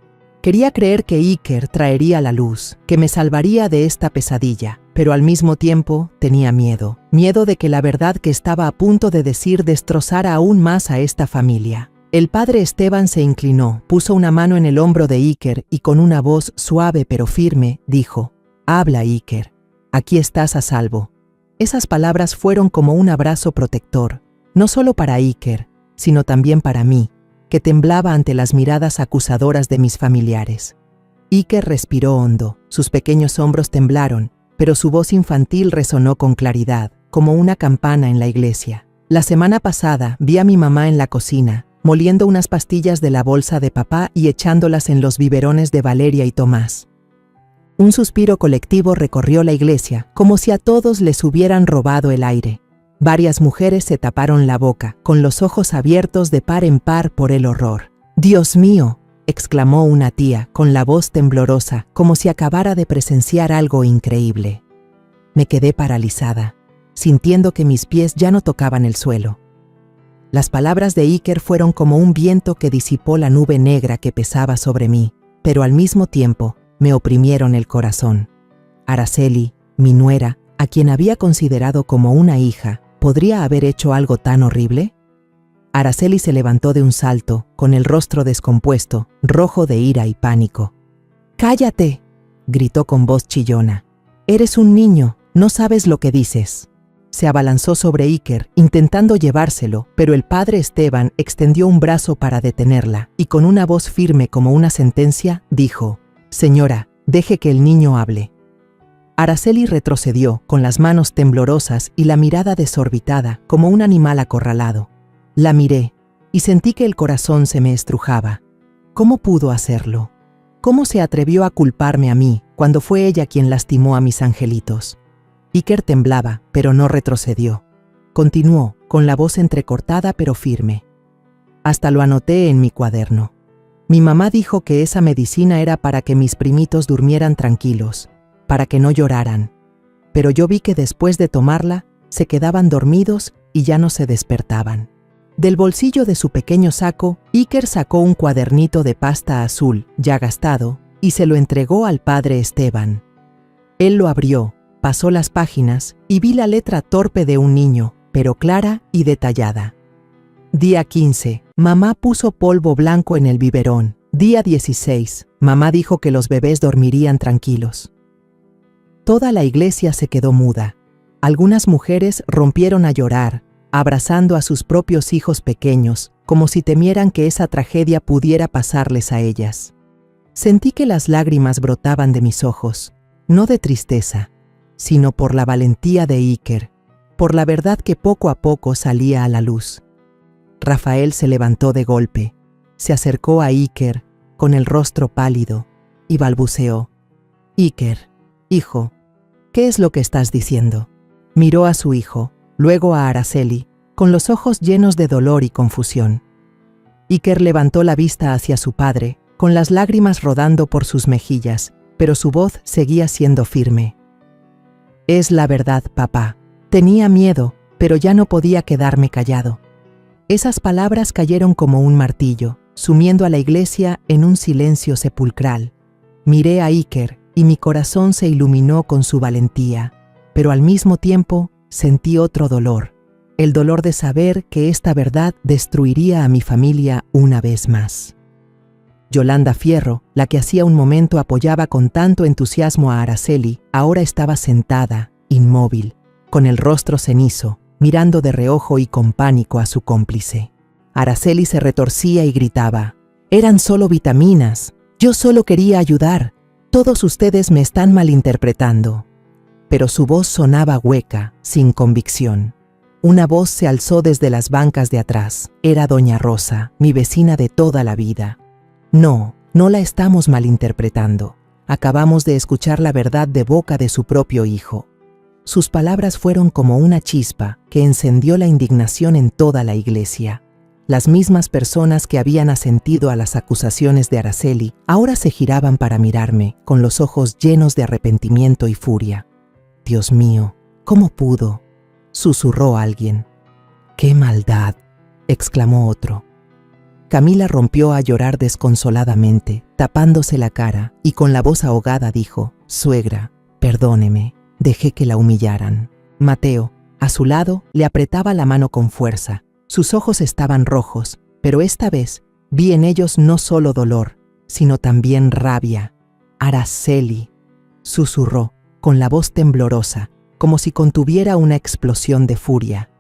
Quería creer que Iker traería la luz, que me salvaría de esta pesadilla, pero al mismo tiempo tenía miedo de que la verdad que estaba a punto de decir destrozara aún más a esta familia. El padre Esteban se inclinó, puso una mano en el hombro de Iker y con una voz suave pero firme dijo: «Habla, Iker, aquí estás a salvo». Esas palabras fueron como un abrazo protector, no solo para Iker, sino también para mí, que temblaba ante las miradas acusadoras de mis familiares. Iker respiró hondo, sus pequeños hombros temblaron, pero su voz infantil resonó con claridad, como una campana en la iglesia. La semana pasada vi a mi mamá en la cocina, moliendo unas pastillas de la bolsa de papá y echándolas en los biberones de Valeria y Tomás. Un suspiro colectivo recorrió la iglesia, como si a todos les hubieran robado el aire. Varias mujeres se taparon la boca, con los ojos abiertos de par en par por el horror. «¡Dios mío!», exclamó una tía, con la voz temblorosa, como si acabara de presenciar algo increíble. Me quedé paralizada, sintiendo que mis pies ya no tocaban el suelo. Las palabras de Iker fueron como un viento que disipó la nube negra que pesaba sobre mí, pero al mismo tiempo me oprimieron el corazón. Araceli, mi nuera, a quien había considerado como una hija, ¿podría haber hecho algo tan horrible? Araceli se levantó de un salto, con el rostro descompuesto, rojo de ira y pánico. «¡Cállate!», gritó con voz chillona. «Eres un niño, no sabes lo que dices». Se abalanzó sobre Iker, intentando llevárselo, pero el padre Esteban extendió un brazo para detenerla, y con una voz firme como una sentencia, dijo: «Señora, deje que el niño hable». Araceli retrocedió, con las manos temblorosas y la mirada desorbitada, como un animal acorralado. La miré, y sentí que el corazón se me estrujaba. ¿Cómo pudo hacerlo? ¿Cómo se atrevió a culparme a mí, cuando fue ella quien lastimó a mis angelitos? Iker temblaba, pero no retrocedió. Continuó, con la voz entrecortada pero firme. Hasta lo anoté en mi cuaderno. Mi mamá dijo que esa medicina era para que mis primitos durmieran tranquilos, para que no lloraran. Pero yo vi que después de tomarla, se quedaban dormidos y ya no se despertaban. Del bolsillo de su pequeño saco, Iker sacó un cuadernito de pasta azul, ya gastado, y se lo entregó al padre Esteban. Él lo abrió, pasó las páginas y vi la letra torpe de un niño, pero clara y detallada. Día 15. Mamá puso polvo blanco en el biberón. Día 16. Mamá dijo que los bebés dormirían tranquilos. Toda la iglesia se quedó muda. Algunas mujeres rompieron a llorar, abrazando a sus propios hijos pequeños, como si temieran que esa tragedia pudiera pasarles a ellas. Sentí que las lágrimas brotaban de mis ojos, no de tristeza, sino por la valentía de Iker, por la verdad que poco a poco salía a la luz. Rafael se levantó de golpe, se acercó a Iker, con el rostro pálido, y balbuceó: «Iker, hijo, ¿qué es lo que estás diciendo?». Miró a su hijo, luego a Araceli, con los ojos llenos de dolor y confusión. Iker levantó la vista hacia su padre, con las lágrimas rodando por sus mejillas, pero su voz seguía siendo firme. «Es la verdad, papá. Tenía miedo, pero ya no podía quedarme callado». Esas palabras cayeron como un martillo, sumiendo a la iglesia en un silencio sepulcral. Miré a Iker y mi corazón se iluminó con su valentía, pero al mismo tiempo sentí otro dolor, el dolor de saber que esta verdad destruiría a mi familia una vez más. Yolanda Fierro, la que hacía un momento apoyaba con tanto entusiasmo a Araceli, ahora estaba sentada, inmóvil, con el rostro cenizo, mirando de reojo y con pánico a su cómplice. Araceli se retorcía y gritaba: «Eran solo vitaminas. Yo solo quería ayudar. Todos ustedes me están malinterpretando». Pero su voz sonaba hueca, sin convicción. Una voz se alzó desde las bancas de atrás. Era doña Rosa, mi vecina de toda la vida. «No, no la estamos malinterpretando. Acabamos de escuchar la verdad de boca de su propio hijo». Sus palabras fueron como una chispa que encendió la indignación en toda la iglesia. Las mismas personas que habían asentido a las acusaciones de Araceli ahora se giraban para mirarme, con los ojos llenos de arrepentimiento y furia. «Dios mío, ¿cómo pudo?», susurró alguien. «¡Qué maldad!», exclamó otro. Camila rompió a llorar desconsoladamente, tapándose la cara, y con la voz ahogada dijo: «Suegra, perdóneme, dejé que la humillaran». Mateo, a su lado, le apretaba la mano con fuerza. Sus ojos estaban rojos, pero esta vez vi en ellos no solo dolor, sino también rabia. «Araceli», susurró, con la voz temblorosa, como si contuviera una explosión de furia.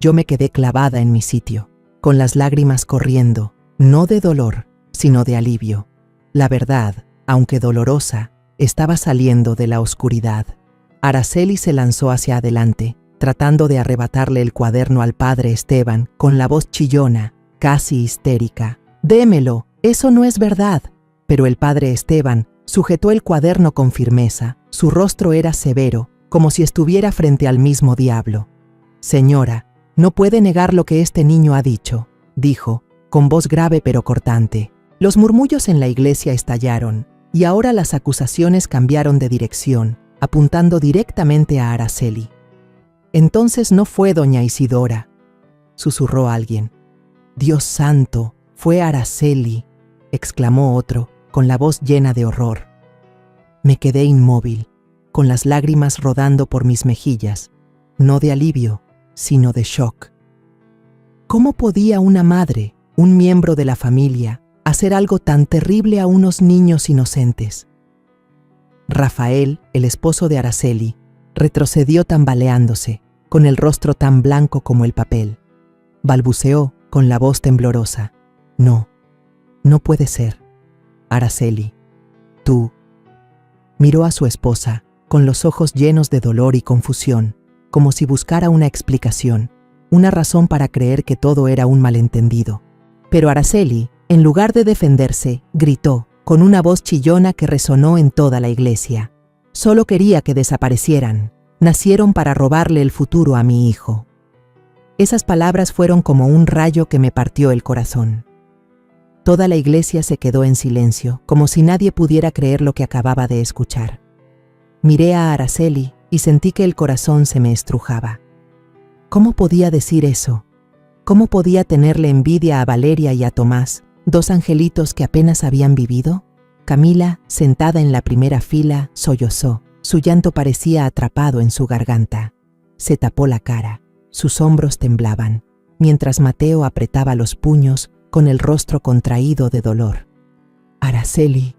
Yo me quedé clavada en mi sitio, con las lágrimas corriendo, no de dolor, sino de alivio. La verdad, aunque dolorosa, estaba saliendo de la oscuridad. Araceli se lanzó hacia adelante, tratando de arrebatarle el cuaderno al padre Esteban, con la voz chillona, casi histérica. «Démelo, eso no es verdad». Pero el padre Esteban sujetó el cuaderno con firmeza. Su rostro era severo, como si estuviera frente al mismo diablo. «Señora, no puede negar lo que este niño ha dicho», dijo, con voz grave pero cortante. Los murmullos en la iglesia estallaron, y ahora las acusaciones cambiaron de dirección, apuntando directamente a Araceli. Entonces no fue doña Isidora. susurró alguien. «Dios santo, fue Araceli», exclamó otro, con la voz llena de horror. Me quedé inmóvil, con las lágrimas rodando por mis mejillas, no de alivio, sino de shock. ¿Cómo podía una madre, un miembro de la familia, hacer algo tan terrible a unos niños inocentes? Rafael, el esposo de Araceli, retrocedió tambaleándose, con el rostro tan blanco como el papel. Balbuceó con la voz temblorosa. «No, no puede ser. Araceli, tú». Miró a su esposa, con los ojos llenos de dolor y confusión, como si buscara una explicación, una razón para creer que todo era un malentendido. Pero Araceli, en lugar de defenderse, gritó, con una voz chillona que resonó en toda la iglesia. «Solo quería que desaparecieran. Nacieron para robarle el futuro a mi hijo». Esas palabras fueron como un rayo que me partió el corazón. Toda la iglesia se quedó en silencio, como si nadie pudiera creer lo que acababa de escuchar. Miré a Araceli y sentí que el corazón se me estrujaba. ¿Cómo podía decir eso? ¿Cómo podía tenerle envidia a Valeria y a Tomás, dos angelitos que apenas habían vivido? Camila, sentada en la primera fila, sollozó. Su llanto parecía atrapado en su garganta. Se tapó la cara. Sus hombros temblaban, mientras Mateo apretaba los puños con el rostro contraído de dolor. «Araceli»,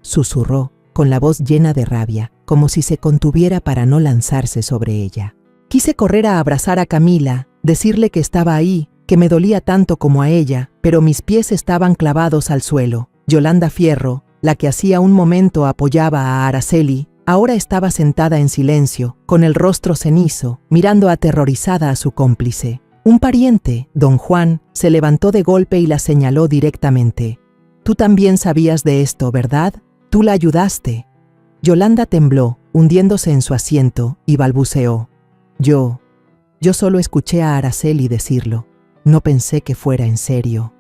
susurró, con la voz llena de rabia, como si se contuviera para no lanzarse sobre ella. Quise correr a abrazar a Camila, decirle que estaba ahí, que me dolía tanto como a ella, pero mis pies estaban clavados al suelo. Yolanda Fierro, la que hacía un momento apoyaba a Araceli, ahora estaba sentada en silencio, con el rostro cenizo, mirando aterrorizada a su cómplice. Un pariente, don Juan, se levantó de golpe y la señaló directamente. «Tú también sabías de esto, ¿verdad? Tú la ayudaste». Yolanda tembló, hundiéndose en su asiento, y balbuceó. Yo solo escuché a Araceli decirlo. No pensé que fuera en serio».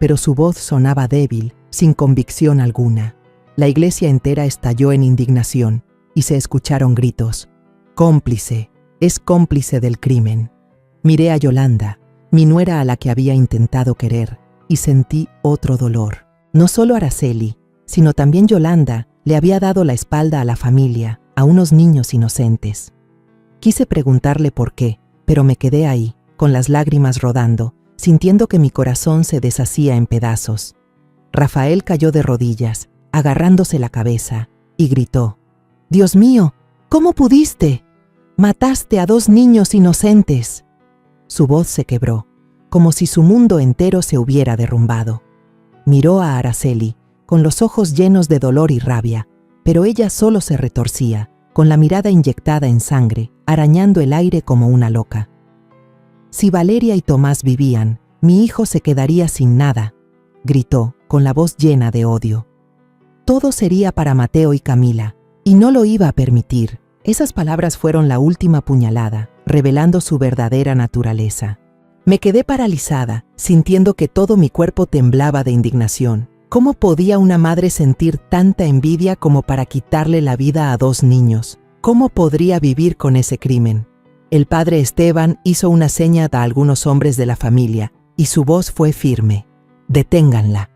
Pero su voz sonaba débil, sin convicción alguna. La iglesia entera estalló en indignación, y se escucharon gritos. «Cómplice, es cómplice del crimen». Miré a Yolanda, mi nuera a la que había intentado querer, y sentí otro dolor. No solo Araceli, sino también Yolanda le había dado la espalda a la familia, a unos niños inocentes. Quise preguntarle por qué, pero me quedé ahí, con las lágrimas rodando, sintiendo que mi corazón se deshacía en pedazos. Rafael cayó de rodillas, agarrándose la cabeza, y gritó: «¡Dios mío! ¿Cómo pudiste? Mataste a 2 niños inocentes». Su voz se quebró, como si su mundo entero se hubiera derrumbado. Miró a Araceli, con los ojos llenos de dolor y rabia, pero ella solo se retorcía, con la mirada inyectada en sangre, arañando el aire como una loca. «Si Valeria y Tomás vivían, mi hijo se quedaría sin nada», gritó, con la voz llena de odio. «Todo sería para Mateo y Camila, y no lo iba a permitir». Esas palabras fueron la última puñalada, revelando su verdadera naturaleza. Me quedé paralizada, sintiendo que todo mi cuerpo temblaba de indignación. ¿Cómo podía una madre sentir tanta envidia como para quitarle la vida a 2 niños? ¿Cómo podría vivir con ese crimen? El padre Esteban hizo una seña a algunos hombres de la familia, y su voz fue firme. «Deténganla».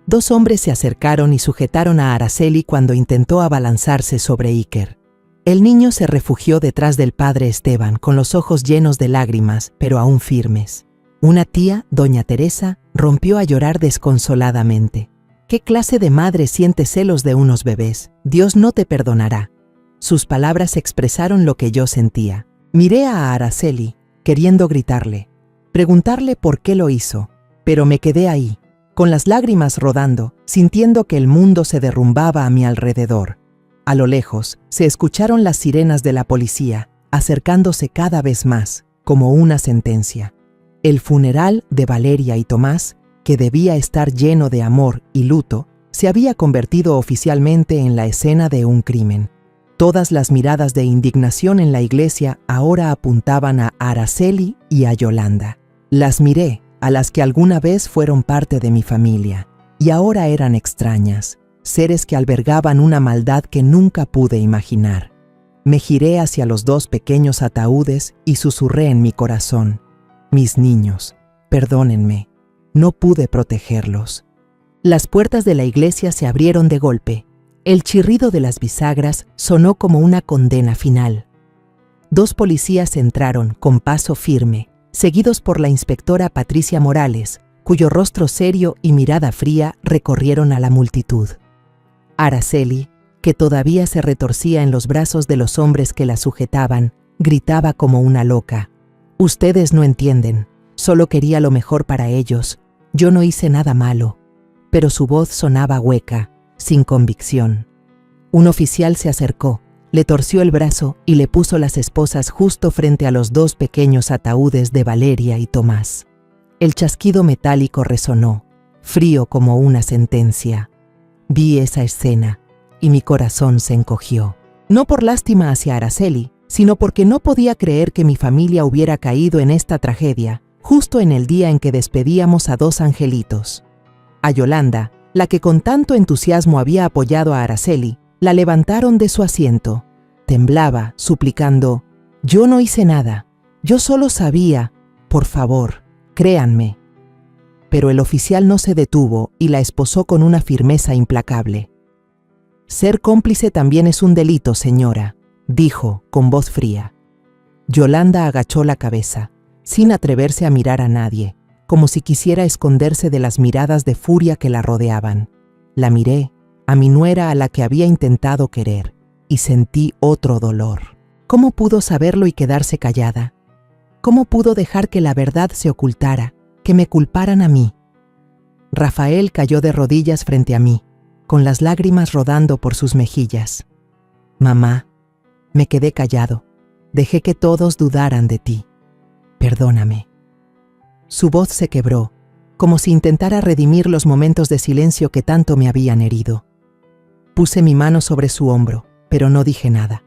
2 hombres se acercaron y sujetaron a Araceli cuando intentó abalanzarse sobre Iker. El niño se refugió detrás del padre Esteban, con los ojos llenos de lágrimas, pero aún firmes. Una tía, doña Teresa, rompió a llorar desconsoladamente. «¿Qué clase de madre siente celos de unos bebés? Dios no te perdonará». Sus palabras expresaron lo que yo sentía. Miré a Araceli, queriendo gritarle, preguntarle por qué lo hizo, pero me quedé ahí, con las lágrimas rodando, sintiendo que el mundo se derrumbaba a mi alrededor. A lo lejos, se escucharon las sirenas de la policía, acercándose cada vez más, como una sentencia. El funeral de Valeria y Tomás, que debía estar lleno de amor y luto, se había convertido oficialmente en la escena de un crimen. Todas las miradas de indignación en la iglesia ahora apuntaban a Araceli y a Yolanda. Las miré, a las que alguna vez fueron parte de mi familia, y ahora eran extrañas. Seres que albergaban una maldad que nunca pude imaginar. Me giré hacia los 2 pequeños ataúdes y susurré en mi corazón: Mis niños, perdónenme, no pude protegerlos. Las puertas de la iglesia se abrieron de golpe. El chirrido de las bisagras sonó como una condena final. 2 policías entraron con paso firme, seguidos por la inspectora Patricia Morales, cuyo rostro serio y mirada fría recorrieron a la multitud. Araceli, que todavía se retorcía en los brazos de los hombres que la sujetaban, gritaba como una loca. «Ustedes no entienden, solo quería lo mejor para ellos. Yo no hice nada malo». Pero su voz sonaba hueca, sin convicción. Un oficial se acercó, le torció el brazo y le puso las esposas justo frente a los 2 pequeños ataúdes de Valeria y Tomás. El chasquido metálico resonó, frío como una sentencia. Vi esa escena y mi corazón se encogió. No por lástima hacia Araceli, sino porque no podía creer que mi familia hubiera caído en esta tragedia, justo en el día en que despedíamos a 2 angelitos. A Yolanda, la que con tanto entusiasmo había apoyado a Araceli, la levantaron de su asiento. Temblaba, suplicando: «Yo no hice nada, yo solo sabía, por favor, créanme». Pero el oficial no se detuvo y la esposó con una firmeza implacable. «Ser cómplice también es un delito, señora», dijo con voz fría. Yolanda agachó la cabeza, sin atreverse a mirar a nadie, como si quisiera esconderse de las miradas de furia que la rodeaban. La miré, a mi nuera a la que había intentado querer, y sentí otro dolor. ¿Cómo pudo saberlo y quedarse callada? ¿Cómo pudo dejar que la verdad se ocultara, que me culparan a mí? Rafael cayó de rodillas frente a mí, con las lágrimas rodando por sus mejillas. «Mamá, me quedé callado, dejé que todos dudaran de ti. Perdóname». Su voz se quebró, como si intentara redimir los momentos de silencio que tanto me habían herido. Puse mi mano sobre su hombro, pero no dije nada.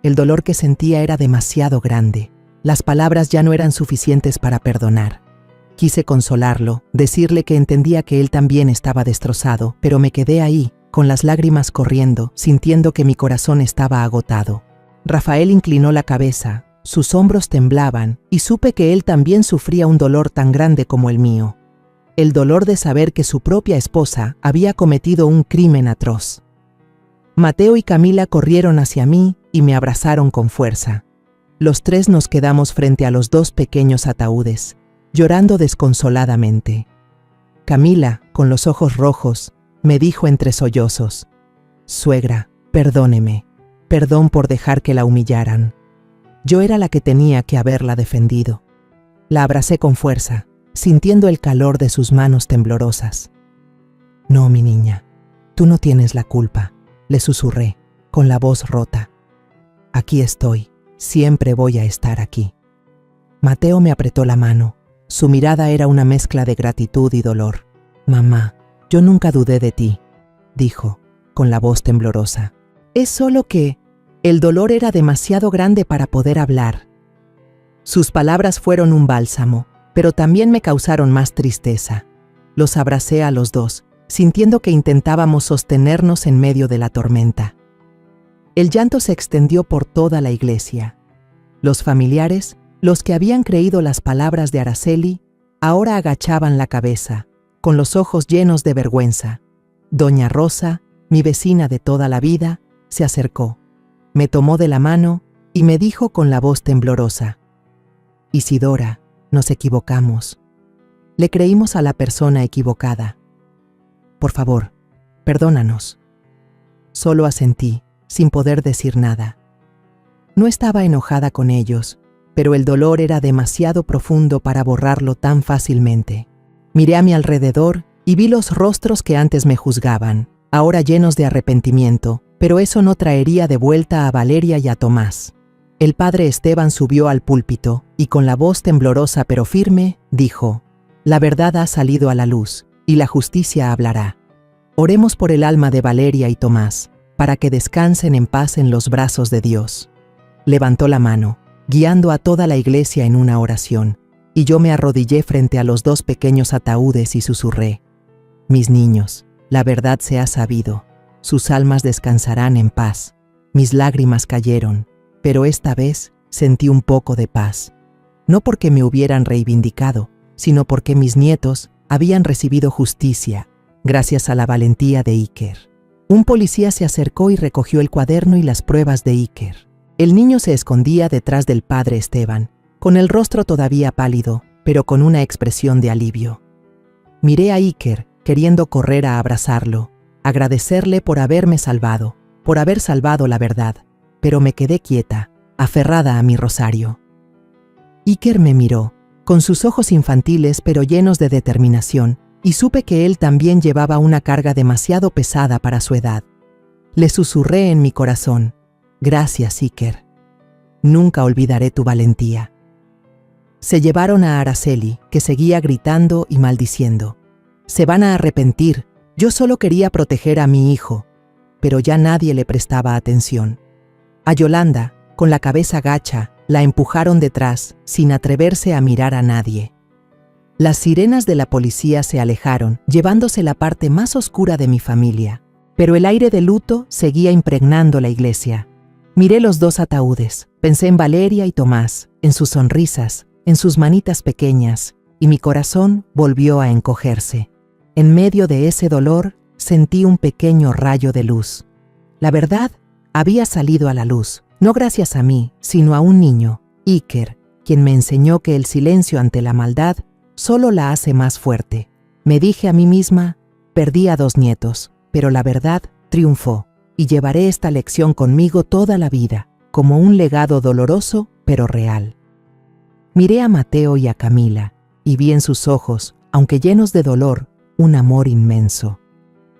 El dolor que sentía era demasiado grande. Las palabras ya no eran suficientes para perdonar. Quise consolarlo, decirle que entendía que él también estaba destrozado, pero me quedé ahí, con las lágrimas corriendo, sintiendo que mi corazón estaba agotado. Rafael inclinó la cabeza, sus hombros temblaban, y supe que él también sufría un dolor tan grande como el mío. El dolor de saber que su propia esposa había cometido un crimen atroz. Mateo y Camila corrieron hacia mí y me abrazaron con fuerza. Los 3 nos quedamos frente a los 2 pequeños ataúdes, llorando desconsoladamente. Camila, con los ojos rojos, me dijo entre sollozos: «Suegra, perdóneme, perdón por dejar que la humillaran». Yo era la que tenía que haberla defendido. La abracé con fuerza, sintiendo el calor de sus manos temblorosas. «No, mi niña, tú no tienes la culpa», le susurré, con la voz rota. «Aquí estoy, siempre voy a estar aquí». Mateo me apretó la mano. Su mirada era una mezcla de gratitud y dolor. «Mamá, yo nunca dudé de ti», dijo, con la voz temblorosa. «Es solo que el dolor era demasiado grande para poder hablar». Sus palabras fueron un bálsamo, pero también me causaron más tristeza. Los abracé a los 2, sintiendo que intentábamos sostenernos en medio de la tormenta. El llanto se extendió por toda la iglesia. Los familiares, los que habían creído las palabras de Araceli, ahora agachaban la cabeza, con los ojos llenos de vergüenza. Doña Rosa, mi vecina de toda la vida, se acercó. Me tomó de la mano y me dijo con la voz temblorosa: «Isidora, nos equivocamos. Le creímos a la persona equivocada. Por favor, perdónanos». Solo asentí, sin poder decir nada. No estaba enojada con ellos, pero el dolor era demasiado profundo para borrarlo tan fácilmente. Miré a mi alrededor y vi los rostros que antes me juzgaban, ahora llenos de arrepentimiento, pero eso no traería de vuelta a Valeria y a Tomás. El padre Esteban subió al púlpito y con la voz temblorosa pero firme, dijo: «La verdad ha salido a la luz y la justicia hablará. Oremos por el alma de Valeria y Tomás, para que descansen en paz en los brazos de Dios». Levantó la mano, guiando a toda la iglesia en una oración, y yo me arrodillé frente a los 2 pequeños ataúdes y susurré: «Mis niños, la verdad se ha sabido. Sus almas descansarán en paz». Mis lágrimas cayeron, pero esta vez sentí un poco de paz. no porque me hubieran reivindicado, sino porque mis nietos habían recibido justicia, gracias a la valentía de Iker. Un policía se acercó y recogió el cuaderno y las pruebas de Iker. El niño se escondía detrás del padre Esteban, con el rostro todavía pálido, pero con una expresión de alivio. Miré a Iker, queriendo correr a abrazarlo, agradecerle por haberme salvado, por haber salvado la verdad, pero me quedé quieta, aferrada a mi rosario. Iker me miró, con sus ojos infantiles pero llenos de determinación, y supe que él también llevaba una carga demasiado pesada para su edad. Le susurré en mi corazón: «Gracias, Iker. Nunca olvidaré tu valentía». Se llevaron a Araceli, que seguía gritando y maldiciendo. «Se van a arrepentir, yo solo quería proteger a mi hijo», pero ya nadie le prestaba atención. A Yolanda, con la cabeza gacha, la empujaron detrás, sin atreverse a mirar a nadie. Las sirenas de la policía se alejaron, llevándose la parte más oscura de mi familia, pero el aire de luto seguía impregnando la iglesia. Miré los dos ataúdes, pensé en Valeria y Tomás, en sus sonrisas, en sus manitas pequeñas, y mi corazón volvió a encogerse. En medio de ese dolor, sentí un pequeño rayo de luz. La verdad había salido a la luz, no gracias a mí, sino a un niño, Iker, quien me enseñó que el silencio ante la maldad solo la hace más fuerte. Me dije a mí misma: perdí a 2 nietos, pero la verdad triunfó, y llevaré esta lección conmigo toda la vida, como un legado doloroso pero real. Miré a Mateo y a Camila, y vi en sus ojos, aunque llenos de dolor, un amor inmenso.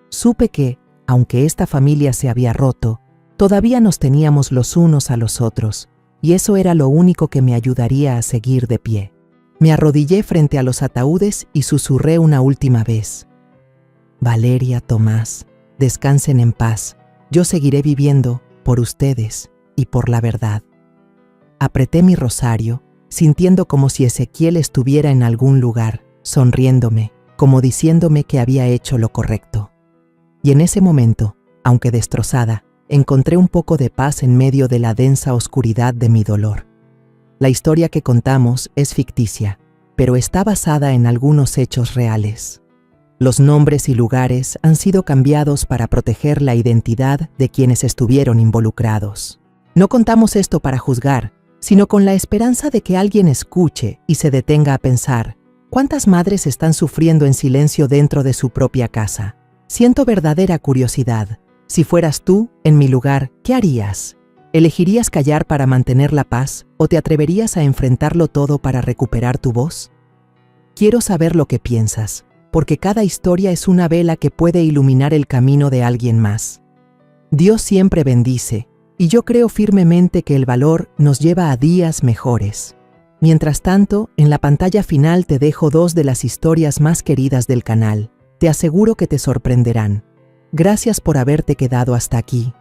Supe que, aunque esta familia se había roto, todavía nos teníamos los unos a los otros, y eso era lo único que me ayudaría a seguir de pie. Me arrodillé frente a los ataúdes y susurré una última vez: Valeria, Tomás, descansen en paz, yo seguiré viviendo por ustedes y por la verdad. Apreté mi rosario, sintiendo como si Ezequiel estuviera en algún lugar, sonriéndome, como diciéndome que había hecho lo correcto. Y en ese momento, aunque destrozada, encontré un poco de paz en medio de la densa oscuridad de mi dolor. La historia que contamos es ficticia, pero está basada en algunos hechos reales. Los nombres y lugares han sido cambiados para proteger la identidad de quienes estuvieron involucrados. No contamos esto para juzgar, sino con la esperanza de que alguien escuche y se detenga a pensar: ¿cuántas madres están sufriendo en silencio dentro de su propia casa? Siento verdadera curiosidad. Si fueras tú, en mi lugar, ¿qué harías? ¿Elegirías callar para mantener la paz o te atreverías a enfrentarlo todo para recuperar tu voz? Quiero saber lo que piensas, porque cada historia es una vela que puede iluminar el camino de alguien más. Dios siempre bendice, y yo creo firmemente que el valor nos lleva a días mejores. Mientras tanto, en la pantalla final te dejo 2 de las historias más queridas del canal. Te aseguro que te sorprenderán. Gracias por haberte quedado hasta aquí.